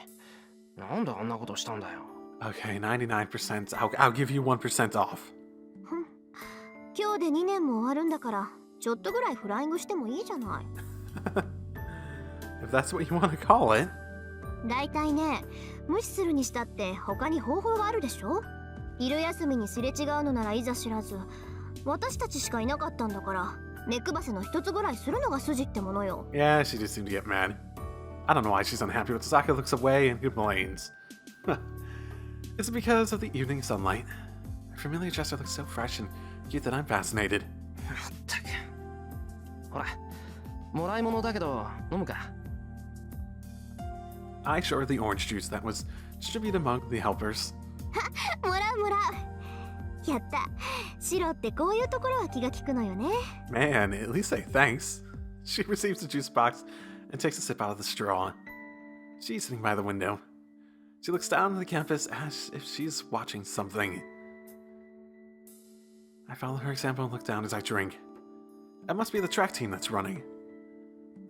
なんであんなことしたんだよ。 Okay, 99%. I'll give you 1% off. 今日で2年も終わるんだからちょっとぐらいフライングしてもいいじゃない。 If that's what you want to call it. だいたいね、無視するにしたって他に方法があるでしょ。昼休みにすれ違うのならいざ知らず、私たちしかいなかったんだから目配せの一つぐらいするのが筋ってものよ。 Yeah, she just seemed to get mad. I don't know why she's unhappy, but Sasaka looks away and complains. It's because of the evening sunlight. Her familiar gesture looks so fresh and cute that I'm fascinated. ったく。ほら、もらい物だけど飲むか。I show her the orange juice that was distributed among the helpers. もらうもらう。やった。シロってこういうところは気が利くのよね。 Man, at least say thanks. She receives the juice box and takes a sip out of the straw. She's sitting by the window. She looks down on the campus as if she's watching something. I follow her example and look down as I drink. That must be the track team that's running.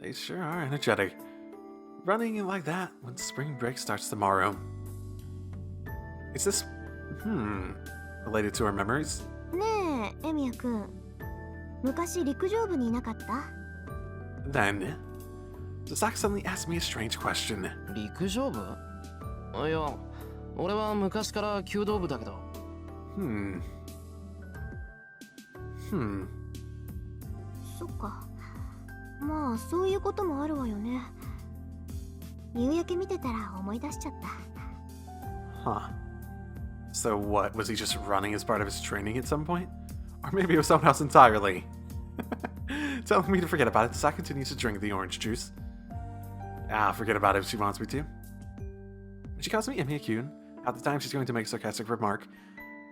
They sure are energetic. Running like that when spring break starts tomorrow. Is this, related to our memories? ねえ、エミヤくん。昔陸上部にいなかった？ Then, Sasaki suddenly asked me a strange question. 陸上部？いや、俺は昔から弓道部だけど。そっか。まあそういうこともあるわよね。夕焼け見てたら思い出しちゃった。 Huh. So what, was he just running as part of his training at some point? Or maybe it was someone else entirely? Telling me to forget about it, Sasaki continues to drink the orange juice. Forget about it if she wants me to. When she calls me Emiya-kun, half the time she's going to make a sarcastic remark.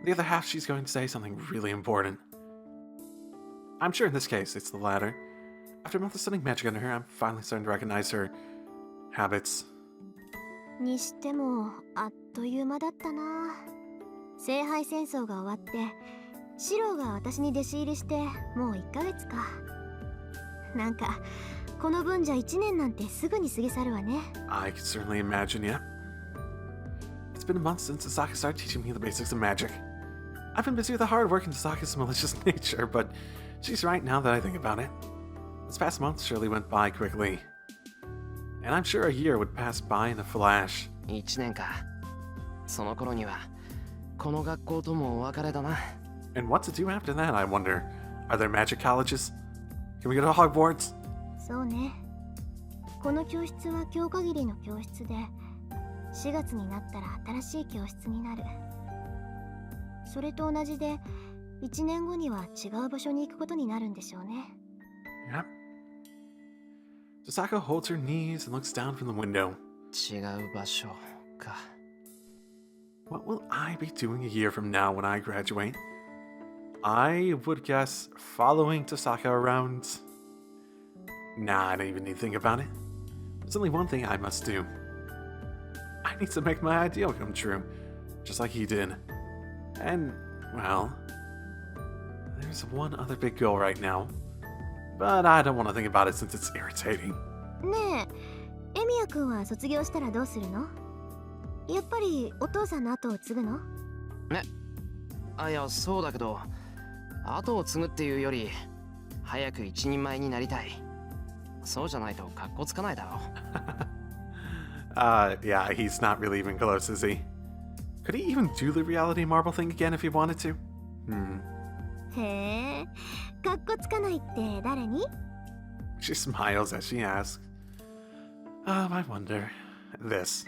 The other half she's going to say something really important. I'm sure in this case it's the latter. After a month of studying magic under her, I'm finally starting to recognize her habits. にしてもあっという間だったな。聖杯戦争が終わってシロが私に弟子入りしてもう1ヶ月か。なんかこの分じゃ1年なんてすぐに過ぎ去るわね。 I can certainly imagine, yeah. It's been a month since Sasaki started teaching me the basics of magic. I've been busy with the hard work and Sasaki's malicious nature, but she's right now that I think about it. This past month surely went by quickly. And I'm sure a year would pass by in a flash. 1年か。その頃にはこの学校ともお別れだな。 And what to do after that, I wonder. Are there magic colleges? Can we go to Hogwarts? そうね。この教室は今日限りの教室で4月になったら新しい教室になる。それと同じで1年後には違う場所に行くことになるんでしょうね。 Yep. Sasaka holds her knees and looks down from the window. 違う場所か。 What will I be doing a year from now when I graduate? I would guess following Tasaka around. Nah, I don't even need to think about it. There's only one thing I must do. I need to make my ideal come true, just like he did. And, well, there's one other big goal right now. But I don't want to think about it since it's irritating. ねえ、エミヤくんは卒業したらどうするの？やっぱりお父さんの後を継ぐの？ね。いや、そうだけど、後を継ぐっていうより、早く一人前になりたい。そうじゃないと格好つかないだろ。Yeah, he's not really even close, is he? Could he even do the reality marble thing again if he wanted to? へえ、かっこつかないって誰に？ She smiles as she asks. I wonder. This.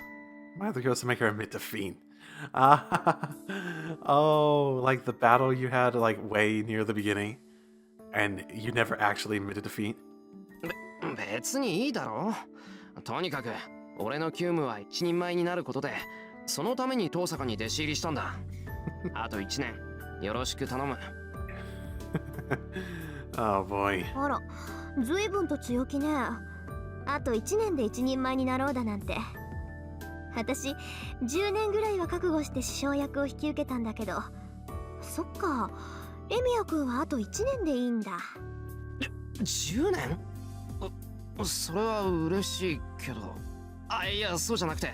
My other goes to make her admit defeat. Oh, like the battle you had like way near the beginning, and you never actually admitted defeat. 別にいいだろ。とにかく俺の急務は一人前になることで、そのために遠坂に弟子入りしたんだ。あと1年よろしく頼む。Oh boy. あら、ずいぶんと強気ね。あと1年で一人前になろうだなんて。私10年ぐらいは覚悟して師匠役を引き受けたんだけど。そっか、エミヤ君はあと1年でいいんだ。10年？それは嬉しいけど。いや、そうじゃなくて、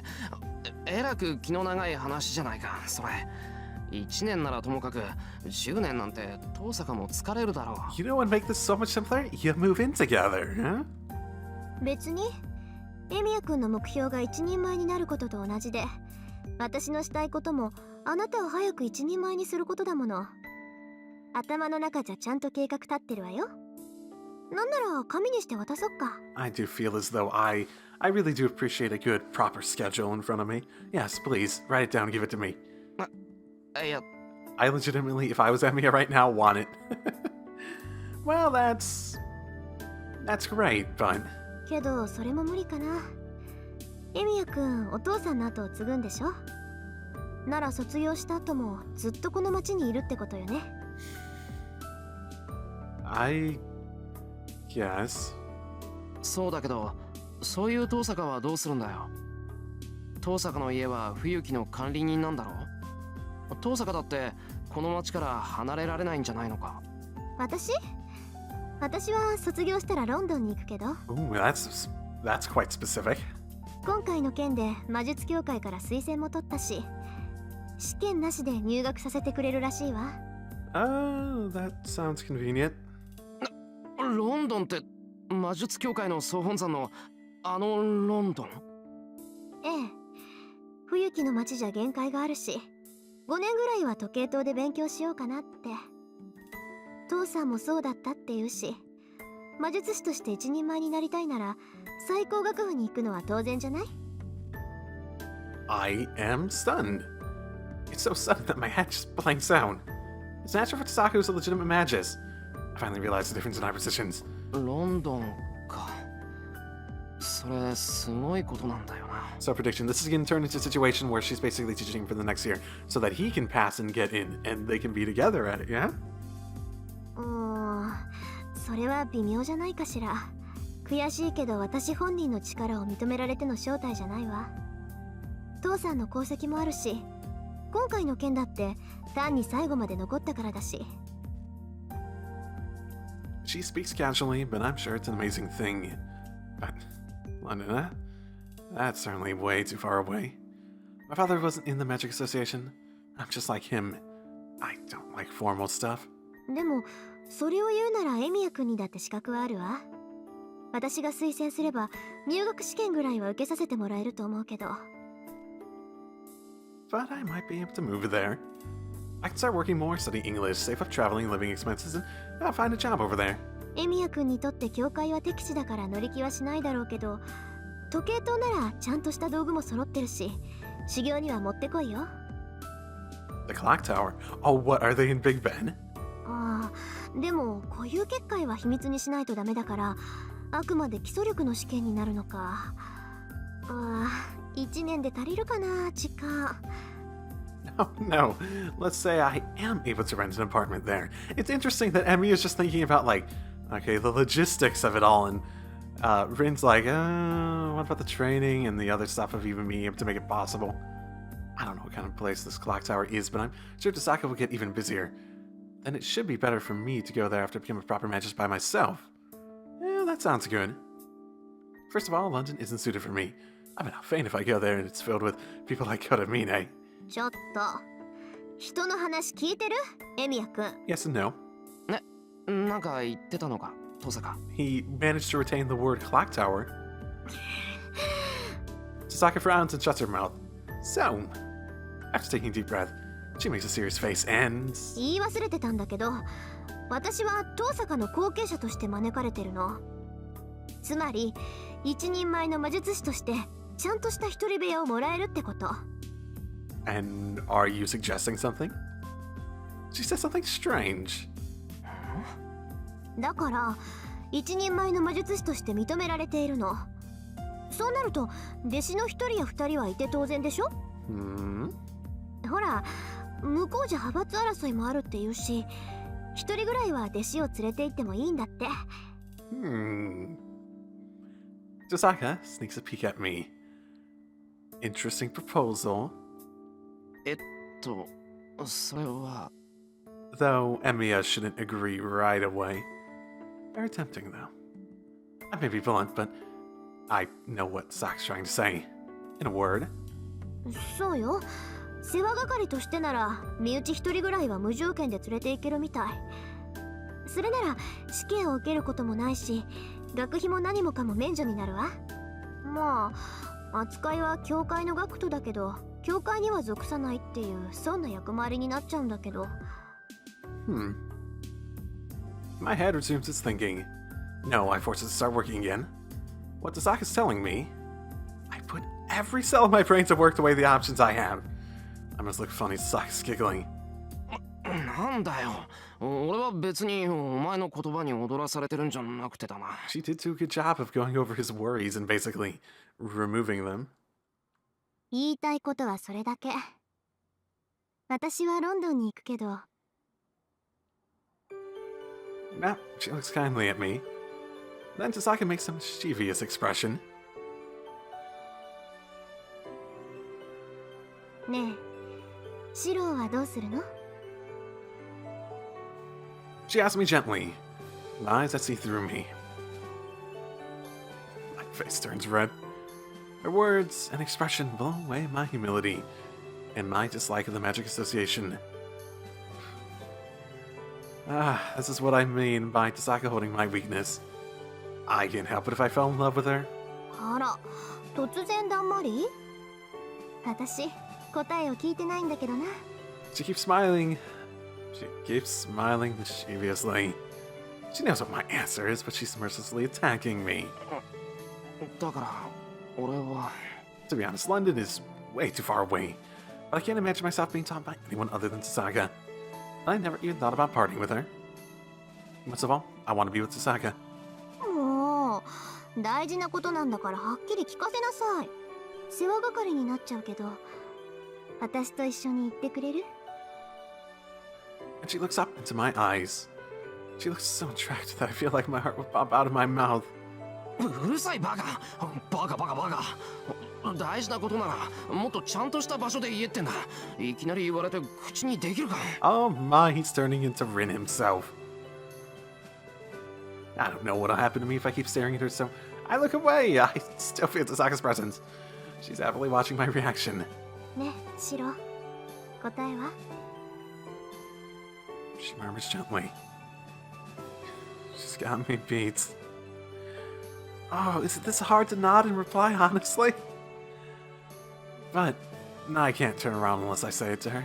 えらく気の長い話じゃないか、それ。1年ならともかく、10年なんて遠坂も疲れるだろう。You know what make this so much simpler? You move in together, huh? 別にエミヤ君の目標が一人前になることと同じで、私のしたいこともあなたを早く一人前にすることだもの。頭の中じゃちゃんと計画立ってるわよ。なんなら紙にして渡そっか。 I do feel as though I really do appreciate a good, proper schedule in front of me. Yes, please, write it down and give it to me. いや、 I legitimately, if I was Emiya right now, want it. Well, that's great, but けどそれも無理かな。エミヤ君、お父さんの後を継ぐんでしょ。なら卒業した後もずっとこの町にいるってことよね。I guess. そうだけど、そういう遠坂はどうするんだよ。遠坂の家は冬木の管理人なんだろう。遠坂だってこの町から離れられないんじゃないのか。私は卒業したらロンドンに行くけど、 Ooh, that's quite specific. 今回の件で魔術協会から推薦も取ったし、試験なしで入学させてくれるらしいわ。 Oh, that sounds convenient. ロンドンって魔術協会の総本山のあのロンドン？ええ、冬木の町じゃ限界があるし、5年ぐらいは時計塔で勉強しようかなって。父さんもそうだったって言うし、魔術師として一人前になりたいなら最高学府に行くのは当然じゃない？ I am stunned. It's so sudden that my head just blanks out. It's natural for Tasaka who's a legitimate magus. I finally realized the difference in our positions. ロンドンか。それすごいことなんだよな。 So prediction, this is going to turn into a situation where she's basically teaching for the next year so that he can pass and get in and they can be together at it, yeah? それは微妙じゃないかしら。悔しいけど私本人の力を認められての正体じゃないわ。父さんの功績もあるし、今回の件だって単に最後まで残ったからだし。 She speaks casually, but I'm sure it's an amazing thing. But, London, huh? That's certainly way too far away. My father wasn't in the Magic Association. I'm just like him. I don't like formal stuff. でもそれを言うならエミヤ君にだって資格はあるわ。私が推薦すれば入学試験ぐらいは受けさせてもらえると思うけど。 But I might be able to move there. I can start working more, study English, save up traveling and living expenses, and I'll find a job over there. エミヤ君にとって教会は敵地だから乗り気はしないだろうけど、時計塔ならちゃんとした道具も揃ってるし、修行には持ってこいよ。 The clock tower? Oh, what, are they in Big Ben? ああ、でも固有結界は秘密にしないとダメだから、あくまで基礎力の試験になるのか。ああ、1年で足りるかな、時間。Oh, no. Let's say I am able to rent an apartment there. It's interesting that Emmy is just thinking about, like, okay, the logistics of it all, and Rin's like, what about the training and the other stuff of even being able to make it possible? I don't know what kind of place this clock tower is, but I'm sure Tasaka will get even busier. Then it should be better for me to go there after I become a proper magus by myself. Yeah, that sounds good. First of all, London isn't suited for me. I'm not faint if I go there and it's filled with people like Kodamine. ちょっと、人の話聞いてる？エミヤ君。 Yes and no. なんか言ってたのか、遠坂。 He managed to retain the word clock tower. Tasaka frowns and shuts her mouth. So, after taking a deep breath, she makes a serious face and... 言い忘れてたんだけど、私は遠坂の後継者として招かれてるの。つまり、一人前の魔術師としてちゃんとした一人部屋をもらえるってこと。 And are you suggesting something? She said something strange. だから一人前の魔術師として認められているの。そうなると弟子の一人や二人はいて当然でしょ。Hmm? ほら、向こうじゃ派閥争いもあるって言うし、一人ぐらいは弟子を連れて行ってもいいんだって。Tasaka sneaks a peek at me. Interesting proposal. それは Though Emiya shouldn't agree right away. Very tempting, though. I may be blunt, but I know what Tasaka's trying to say. In a word. そうよ。世話係としてなら身内一人ぐらいは無条件で連れて行けるみたい。それなら試験を受けることもないし、学費も何もかも免除になるわ。まあ扱いは教会の学徒だけど、教会には属さないっていうそんな役回りになっちゃうんだけど。My head resumes its thinking. No, I forced it to start working again. What Tasaka's telling me, I put every cell of my brain to work to weigh the options I have. I must look funny, Tasaka's giggling. なんだよ。俺は別にお前の言葉に踊らされてるんじゃなくてだな。She did do a good job of going over his worries and basically removing them. 言いたいことはそれだけ。私はロンドンに行くけど。Now, she looks kindly at me. Then Tasaka makes a mischievous expression. ねえ、シロはどうするの？ She asks me gently, with eyes that see through me. My face turns red. Her words and expression blow away my humility and my dislike of the magic association. This is what I mean by Tasaka holding my weakness. I can't help it if I fell in love with her. あら、突然だんまり？私、答えを聞いてないんだけどな。She keeps smiling. She keeps smiling mischievously. She knows what my answer is, but she's mercilessly attacking me. だから俺は To be honest, London is way too far away, but I can't imagine myself being taught by anyone other than Tasaka. I never even thought about parting with her. Most of all, I want to be with Tasaka. もう大事なことなんだからはっきり聞かせなさい。世話係になっちゃうけど、私と一緒に行ってくれる？ And she looks up into my eyes. She looks so attractive that I feel like my heart will pop out of my mouth. うるさいバカ。バカバカバカ。大事なことならもっとちゃんとした場所で言えってんだ。いきなり言われて口にできるか。 Oh my, he's turning into Rin himself. I don't know what'll happen to me if I keep staring at her, so I look away. I still feel Tasaka's presence. She's happily watching my reaction. ね、シロ。答えは？ She murmurs gently. She's got me beat. Oh, is it this hard to nod and reply honestly? But I can't turn around unless I say it to her.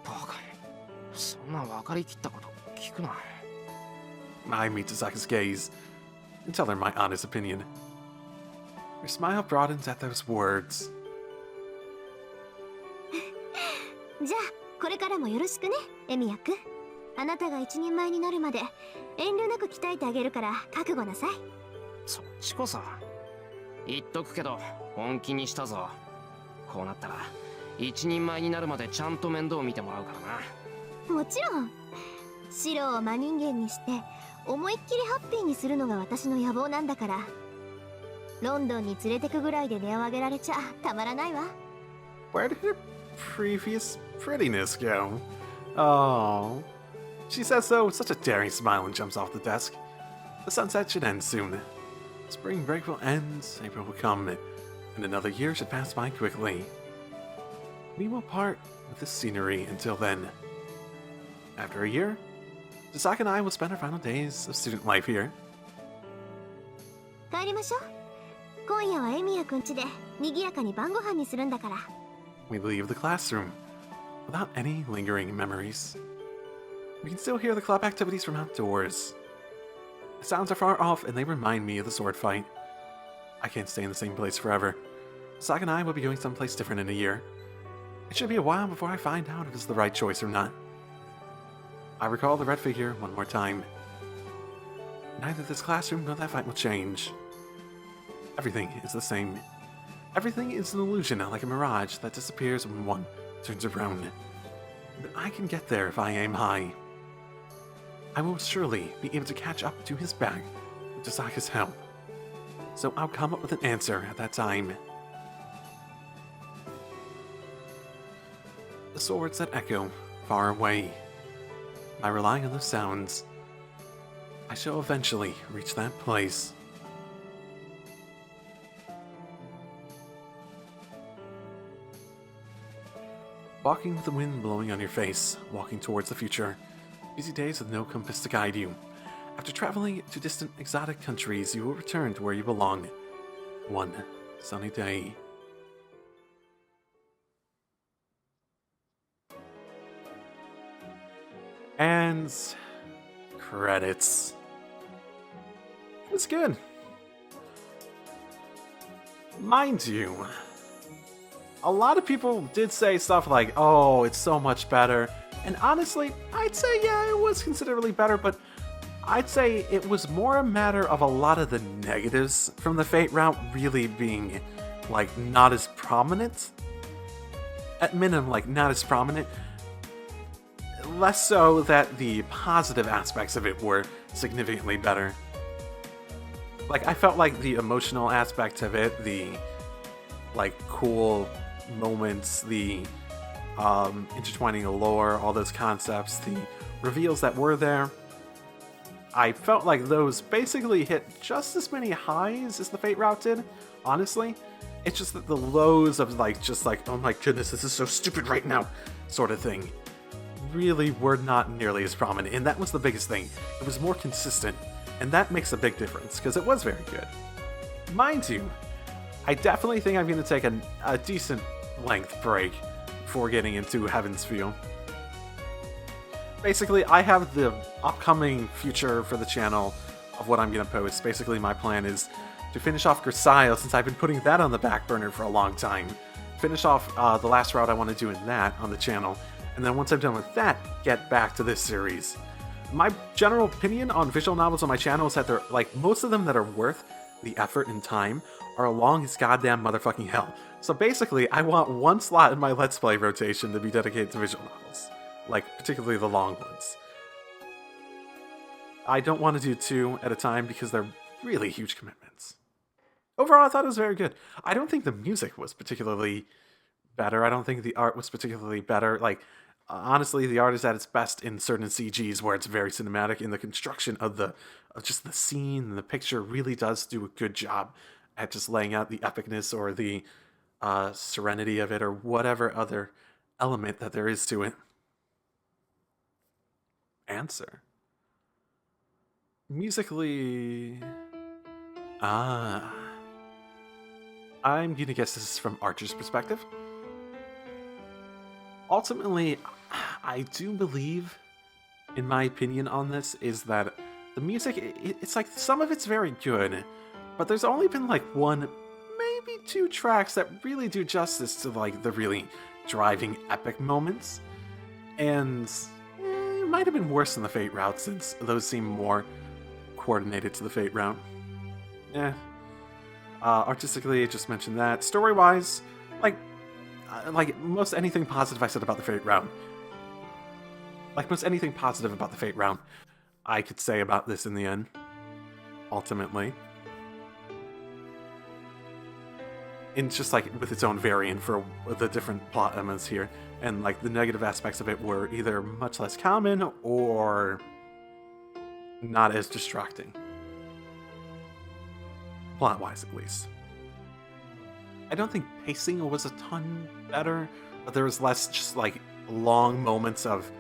バカ。そんな分かりきったこと聞くな。I meet Tasaka's gaze and tell her my honest opinion. Her smile broadens at those words. じゃあこれからもよろしくね、エミヤくん。あなたが一人前になるまで遠慮なく鍛えてあげるから覚悟なさい。そっちこそ言っとくけど本気にしたぞ。こうなったら一人前になるまでちゃんと面倒見てもらうからな。もちろん。シロを真人間にして思いっきりハッピーにするのが私の野望なんだから。ロンドンに連れてくぐらいで値を上げられちゃたまらないわ。 Where did her previous prettiness go? Oh. She says so with such a daring smile and jumps off the desk. The sunset should end soon. Spring break will end, April will come, and another year should pass by quickly. We will part with the scenery until then. After a year, Tasaka and I will spend our final days of student life here. 帰りましょう。今夜はエミヤくん家で賑やかに晩ご飯にするんだから。 We leave the classroom without any lingering memories. We can still hear the club activities from outdoors. The sounds are far off and they remind me of the sword fight. I can't stay in the same place forever. Tasaka and I will be going someplace different in a year. It should be a while before I find out if it's the right choice or not. I recall the red figure one more time. Neither this classroom nor that fight will change. Everything is the same. Everything is an illusion, like a mirage that disappears when one turns around. But I can get there if I aim high. I will surely be able to catch up to his bag with Tasaka's help. So I'll come up with an answer at that time. The swords that echo far away. By relying on those sounds, I shall eventually reach that place. Walking with the wind blowing on your face, walking towards the future. Busy days with no compass to guide you. After traveling to distant exotic countries, you will return to where you belong. One sunny day. And credits. It was good. Mind you, a lot of people did say stuff like, oh, it's so much better. And honestly, I'd say, yeah, it was considerably better, but I'd say it was more a matter of a lot of the negatives from the Fate route really being, like, not as prominent. At minimum, like, not as prominent. Less so that the positive aspects of it were significantly better. Like, I felt like the emotional aspect of it, the, like, cool moments, the intertwining of lore, all those concepts, the reveals that were there, I felt like those basically hit just as many highs as the Fate route did, honestly. It's just that the lows of, like, just like, oh my goodness, this is so stupid right now, sort of thing, really were not nearly as prominent, and that was the biggest thing. It was more consistent, and that makes a big difference, because it was very good. Mind you, I definitely think I'm going to take a decent length break before getting into Heaven's Feel. Basically, I have the upcoming future for the channel of what I'm going to post. Basically, my plan is to finish off Grisaio, since I've been putting that on the back burner for a long time. Finish off the last route I want to do in that on the channel, and then once I'm done with that, get back to this series. My general opinion on visual novels on my channel is that they're, like, most of them that are worth the effort and time are long as goddamn motherfucking hell. So basically, I want one slot in my Let's Play rotation to be dedicated to visual novels. Like, particularly the long ones. I don't want to do 2 at a time because they're really huge commitments. Overall, I thought it was very good. I don't think the music was particularly better. I don't think the art was particularly better. Like, honestly, the art is at its best in certain CGs where it's very cinematic, and the construction of just the scene and the picture really does do a good job at just laying out the epicness or the serenity of it, or whatever other element that there is to it. Answer. Musically... I'm gonna guess this is from Archer's perspective. Ultimately, I do believe, in my opinion on this, is that the music, it's like some of it's very good, but there's only been like 1, maybe 2 tracks that really do justice to, like, the really driving epic moments. And it might have been worse than the Fate route, since those seem more coordinated to the Fate route. Artistically, I just mentioned that. Story-wise, like most anything positive I said about the Fate round. Like most anything positive about the Fate round, I could say about this in the end. Ultimately. It's just like with its own variant for the different plot elements here. And like the negative aspects of it were either much less common or not as distracting. Plot-wise, at least. I don't think pacing was a ton better, but there was less just like long moments of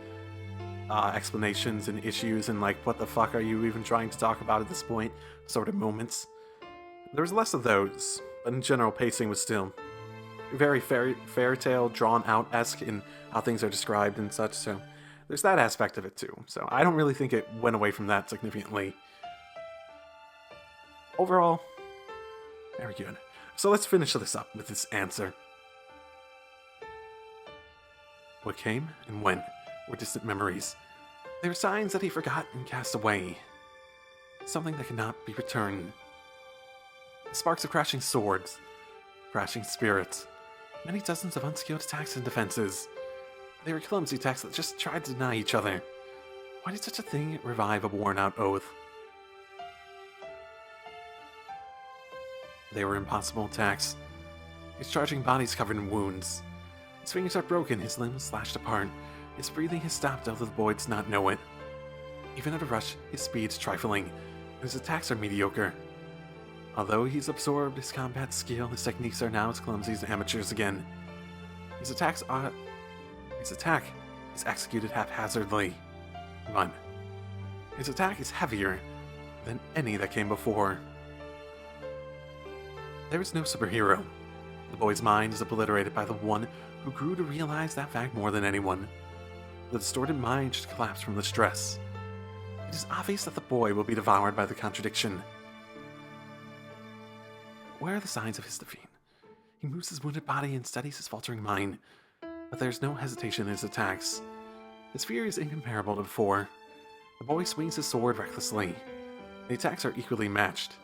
explanations and issues and like, what the fuck are you even trying to talk about at this point sort of moments. There was less of those, but in general, pacing was still very fairy tale, drawn out-esque in how things are described and such, so there's that aspect of it too. So I don't really think it went away from that significantly. Overall, very good. So let's finish this up with this answer. What came and went were distant memories. They were signs that he forgot and cast away. Something that cannot be returned. The sparks of crashing swords, crashing spirits, many dozens of unskilled attacks and defenses. They were clumsy attacks that just tried to deny each other. Why did such a thing revive a worn-out oath? They were impossible attacks. His charging body's covered in wounds. His fingers are broken, his limbs slashed apart. His breathing has stopped, although the boy does not know it. Even at a rush, his speed's trifling, and his attacks are mediocre. Although he's absorbed his combat skill, his techniques are now as clumsy as amateurs again. His attack is executed haphazardly. 1. His attack is heavier than any that came before. There is no superhero. The boy's mind is obliterated by the one who grew to realize that fact more than anyone. The distorted mind should collapse from the stress. It is obvious that the boy will be devoured by the contradiction. Where are the signs of his defeat? He moves his wounded body and steadies his faltering mind, but there is no hesitation in his attacks. His fury is incomparable to before. The boy swings his sword recklessly. The attacks are equally matched.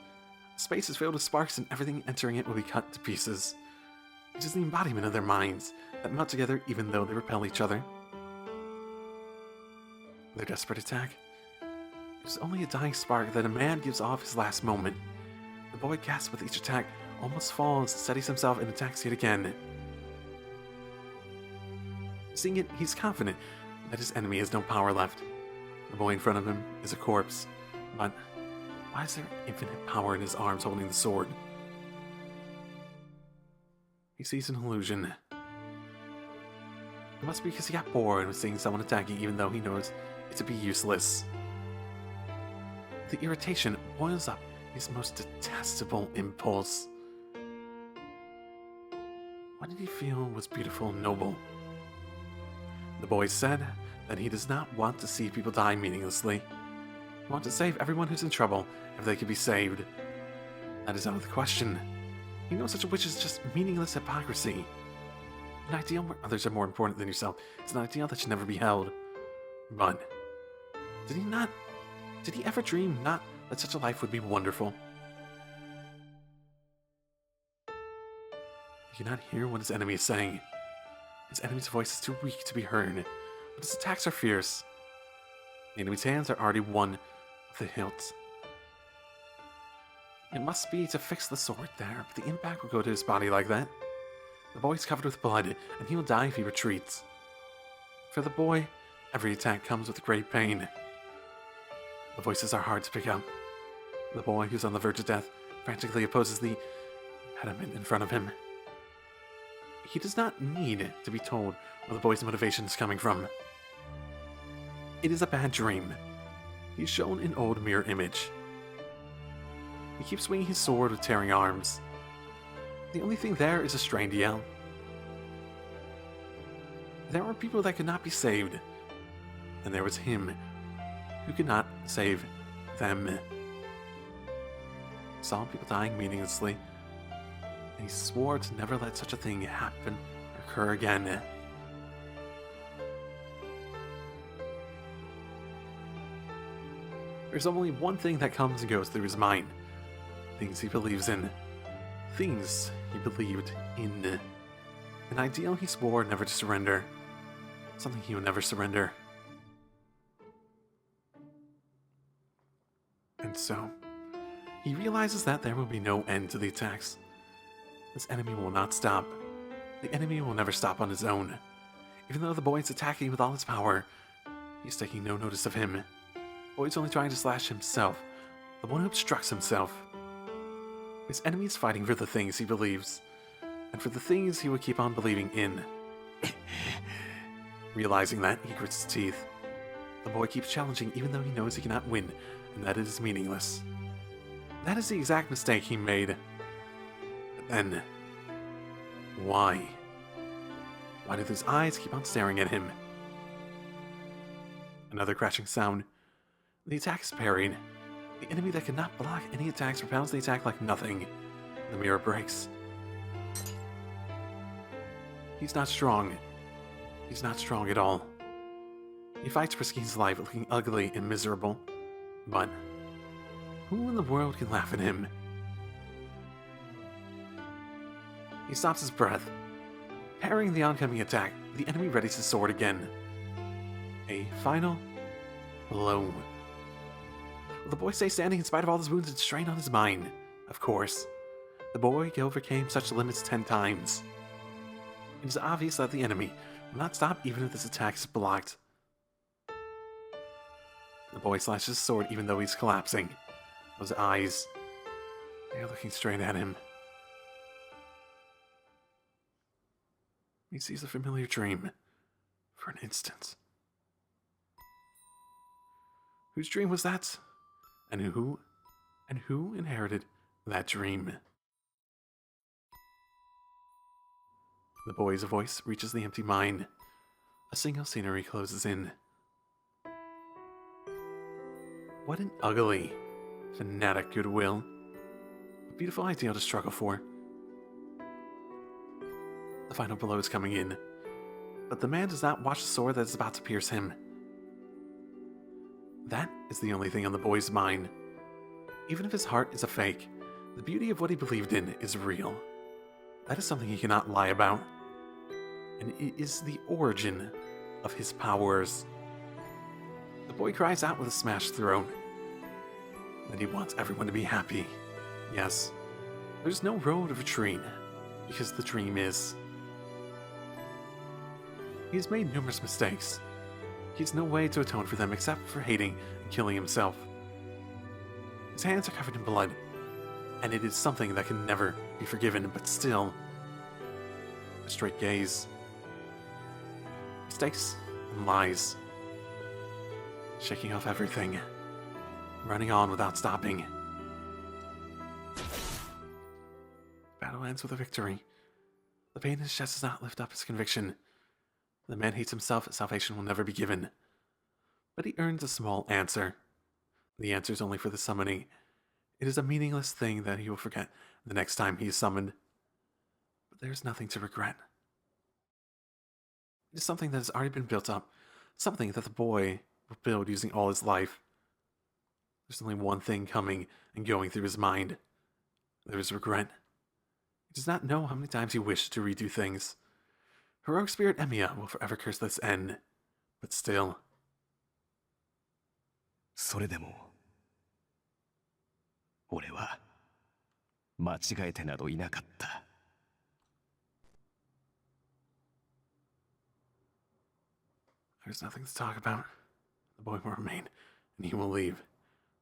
The space is filled with sparks and everything entering it will be cut to pieces. It is the embodiment of their minds that melt together even though they repel each other. Their desperate attack. It is only a dying spark that a man gives off his last moment. The boy gasps with each attack, almost falls, steadies himself, and attacks yet again. Seeing it, he's confident that his enemy has no power left. The boy in front of him is a corpse, but why is there infinite power in his arms holding the sword? He sees an illusion. It must be because he got bored with seeing someone attacking even though he knows it to be useless. The irritation boils up his most detestable impulse. What did he feel was beautiful and noble? The boy said that he does not want to see people die meaninglessly. He wants to save everyone who's in trouble if they could be saved. That is out of the question. He knows such a wish is just meaningless hypocrisy. An ideal where others are more important than yourself is an ideal that should never be held. But did he ever dream not that such a life would be wonderful? He cannot hear what his enemy is saying. His enemy's voice is too weak to be heard, but his attacks are fierce. The enemy's hands are already one of the hilts. It must be to fix the sword there, but the impact will go to his body like that. The boy is covered with blood, and he will die if he retreats. For the boy, every attack comes with great pain. The voices are hard to pick up. The boy, who's on the verge of death, frantically opposes the impediment in front of him. He does not need to be told where the boy's motivation is coming from. It is a bad dream. He is shown an old mirror image. He keeps swinging his sword with tearing arms. The only thing there is a strained yell. There were people that could not be saved, and there was him who could not save them. He saw people dying meaninglessly, and he swore to never let such a thing happen or occur again. There's only one thing that comes and goes through his mind. Things he believes in. Things he believed in. An ideal he swore never to surrender. Something he would never surrender. And so, he realizes that there will be no end to the attacks. This enemy will not stop. The enemy will never stop on his own. Even though the boy is attacking with all his power, he's taking no notice of him. The boy's only trying to slash himself, the one who obstructs himself. His enemy is fighting for the things he believes, and for the things he will keep on believing in. Realizing that, he grits his teeth. The boy keeps challenging even though he knows he cannot win, and that it is meaningless. That is the exact mistake he made. But then, why? Why do those eyes keep on staring at him? Another crashing sound. The attack is parried. The enemy that cannot block any attacks repels the attack like nothing. The mirror breaks. He's not strong. He's not strong at all. He fights for Skeen's life looking ugly and miserable. But who in the world can laugh at him? He stops his breath. Parrying the oncoming attack, the enemy readies his sword again. A final blow. Will the boy stay standing in spite of all his wounds and strain on his mind? Of course. The boy overcame such limits 10 times. It is obvious that the enemy will not stop even if this attack is blocked. The boy slashes his sword even though he's collapsing. Those eyes, they are looking straight at him. He sees a familiar dream for an instant. Whose dream was that? And who inherited that dream? The boy's voice reaches the empty mind. A single scenery closes in. What an ugly, fanatic goodwill. A beautiful ideal to struggle for. The final blow is coming in, but the man does not watch the sword that is about to pierce him. That is the only thing on the boy's mind. Even if his heart is a fake, the beauty of what he believed in is real. That is something he cannot lie about. And it is the origin of his powers. The boy cries out with a smashed throat that he wants everyone to be happy. Yes, there's no road of retreat, because the dream is. He has made numerous mistakes. He has no way to atone for them except for hating and killing himself. His hands are covered in blood, and it is something that can never be forgiven, but still, a straight gaze, mistakes and lies, shaking off everything, running on without stopping. Battle ends with a victory. The pain in his chest does not lift up his conviction. The man hates himself, salvation will never be given. But he earns a small answer. The answer is only for the summoning. It is a meaningless thing that he will forget the next time he is summoned. But there is nothing to regret. It is something that has already been built up, something that the boy will build using all his life. There's only one thing coming and going through his mind. There is regret. He does not know how many times he wished to redo things. Heroic spirit Emiya will forever curse this end, but still. それでも俺は間違えてなどいなかった。 There's nothing to talk about. The boy will remain, and he will leave.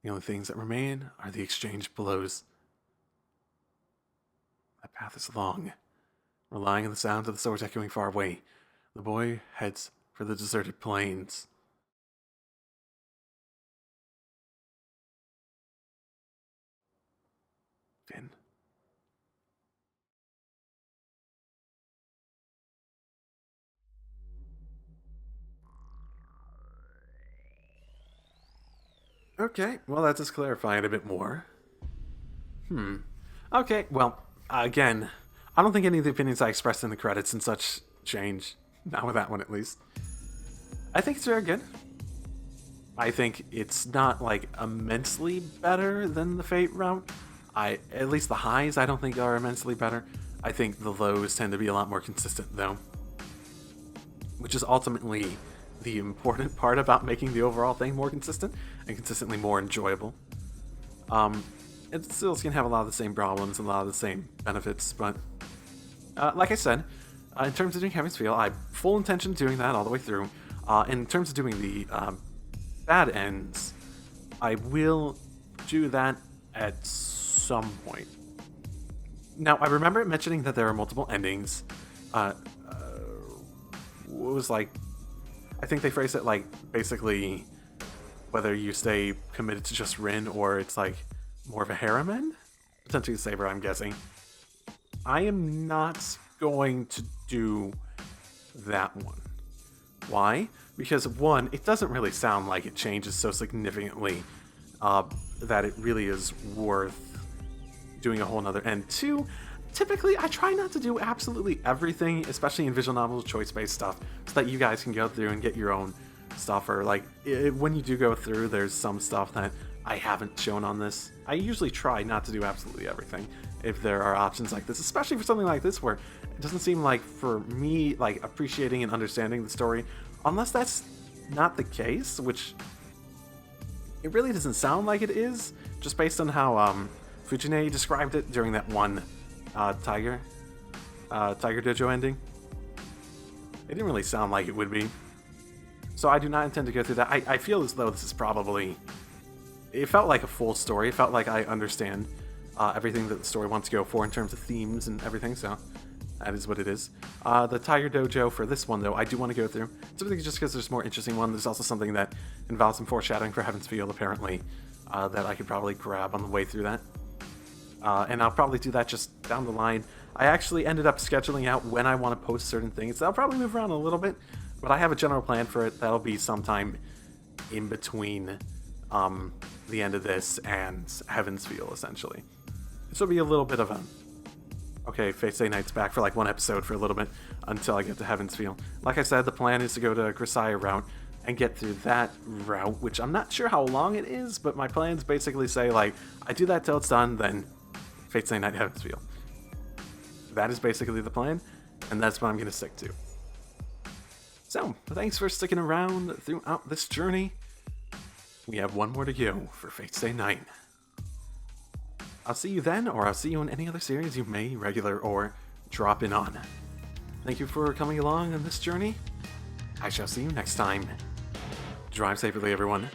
The only things that remain are the exchanged blows. That path is long. Relying on the sounds of the swords echoing far away, the boy heads for the deserted plains. Finn. Okay, well that does clarify it a bit more. Okay, well, again, I don't think any of the opinions I expressed in the credits and such change. Not with that one, at least. I think it's very good. I think it's not, like, immensely better than the Fate route. At least the highs I don't think are immensely better. I think the lows tend to be a lot more consistent, though. Which is ultimately the important part about making the overall thing more consistent and consistently more enjoyable. It still can have a lot of the same problems and a lot of the same benefits, but like I said, in terms of doing Heaven's Feel, I have full intention of doing that all the way through. In terms of doing the bad ends, I will do that at some point. Now, I remember mentioning that there are multiple endings. It was like, I think they phrased it like, basically, whether you stay committed to just Rin or it's like more of a harem end? Potentially the Saber, I'm guessing. I am not going to do that one. Why? Because one, it doesn't really sound like it changes so significantly that it really is worth doing a whole nother end. Two, typically I try not to do absolutely everything, especially in visual novel choice-based stuff, so that you guys can go through and get your own stuff, or like, when you do go through, there's some stuff that I haven't shown on this. I usually try not to do absolutely everything, if there are options like this, especially for something like this where it doesn't seem like, for me, like appreciating and understanding the story, unless that's not the case, which it really doesn't sound like it is, just based on how Fujine described it during that one Tiger Dojo ending. It didn't really sound like it would be. So I do not intend to go through that. I feel as though this is probably... It felt like a full story. It felt like I understand everything that the story wants to go for in terms of themes and everything, so that is what it is. The Tiger Dojo for this one, though, I do want to go through. Simply just because there's a more interesting one. There's also something that involves some foreshadowing for Heaven's Feel, apparently, that I could probably grab on the way through that. And I'll probably do that just down the line. I actually ended up scheduling out when I want to post certain things. I'll probably move around a little bit, but I have a general plan for it. That'll be sometime in between the end of this and Heaven's Feel, essentially. This will be a little bit of a... Okay, Fate Stay Night's back for like one episode for a little bit until I get to Heaven's Feel. Like I said, the plan is to go to Grisaya route and get through that route, which I'm not sure how long it is, but my plans basically say, like, I do that till it's done, then Fate Stay Night, Heaven's Feel. That is basically the plan, and that's what I'm going to stick to. So, thanks for sticking around throughout this journey. We have one more to go for Fate Stay Night. I'll see you then, or I'll see you in any other series you may regular or drop in on. Thank you for coming along on this journey. I shall see you next time. Drive safely, everyone.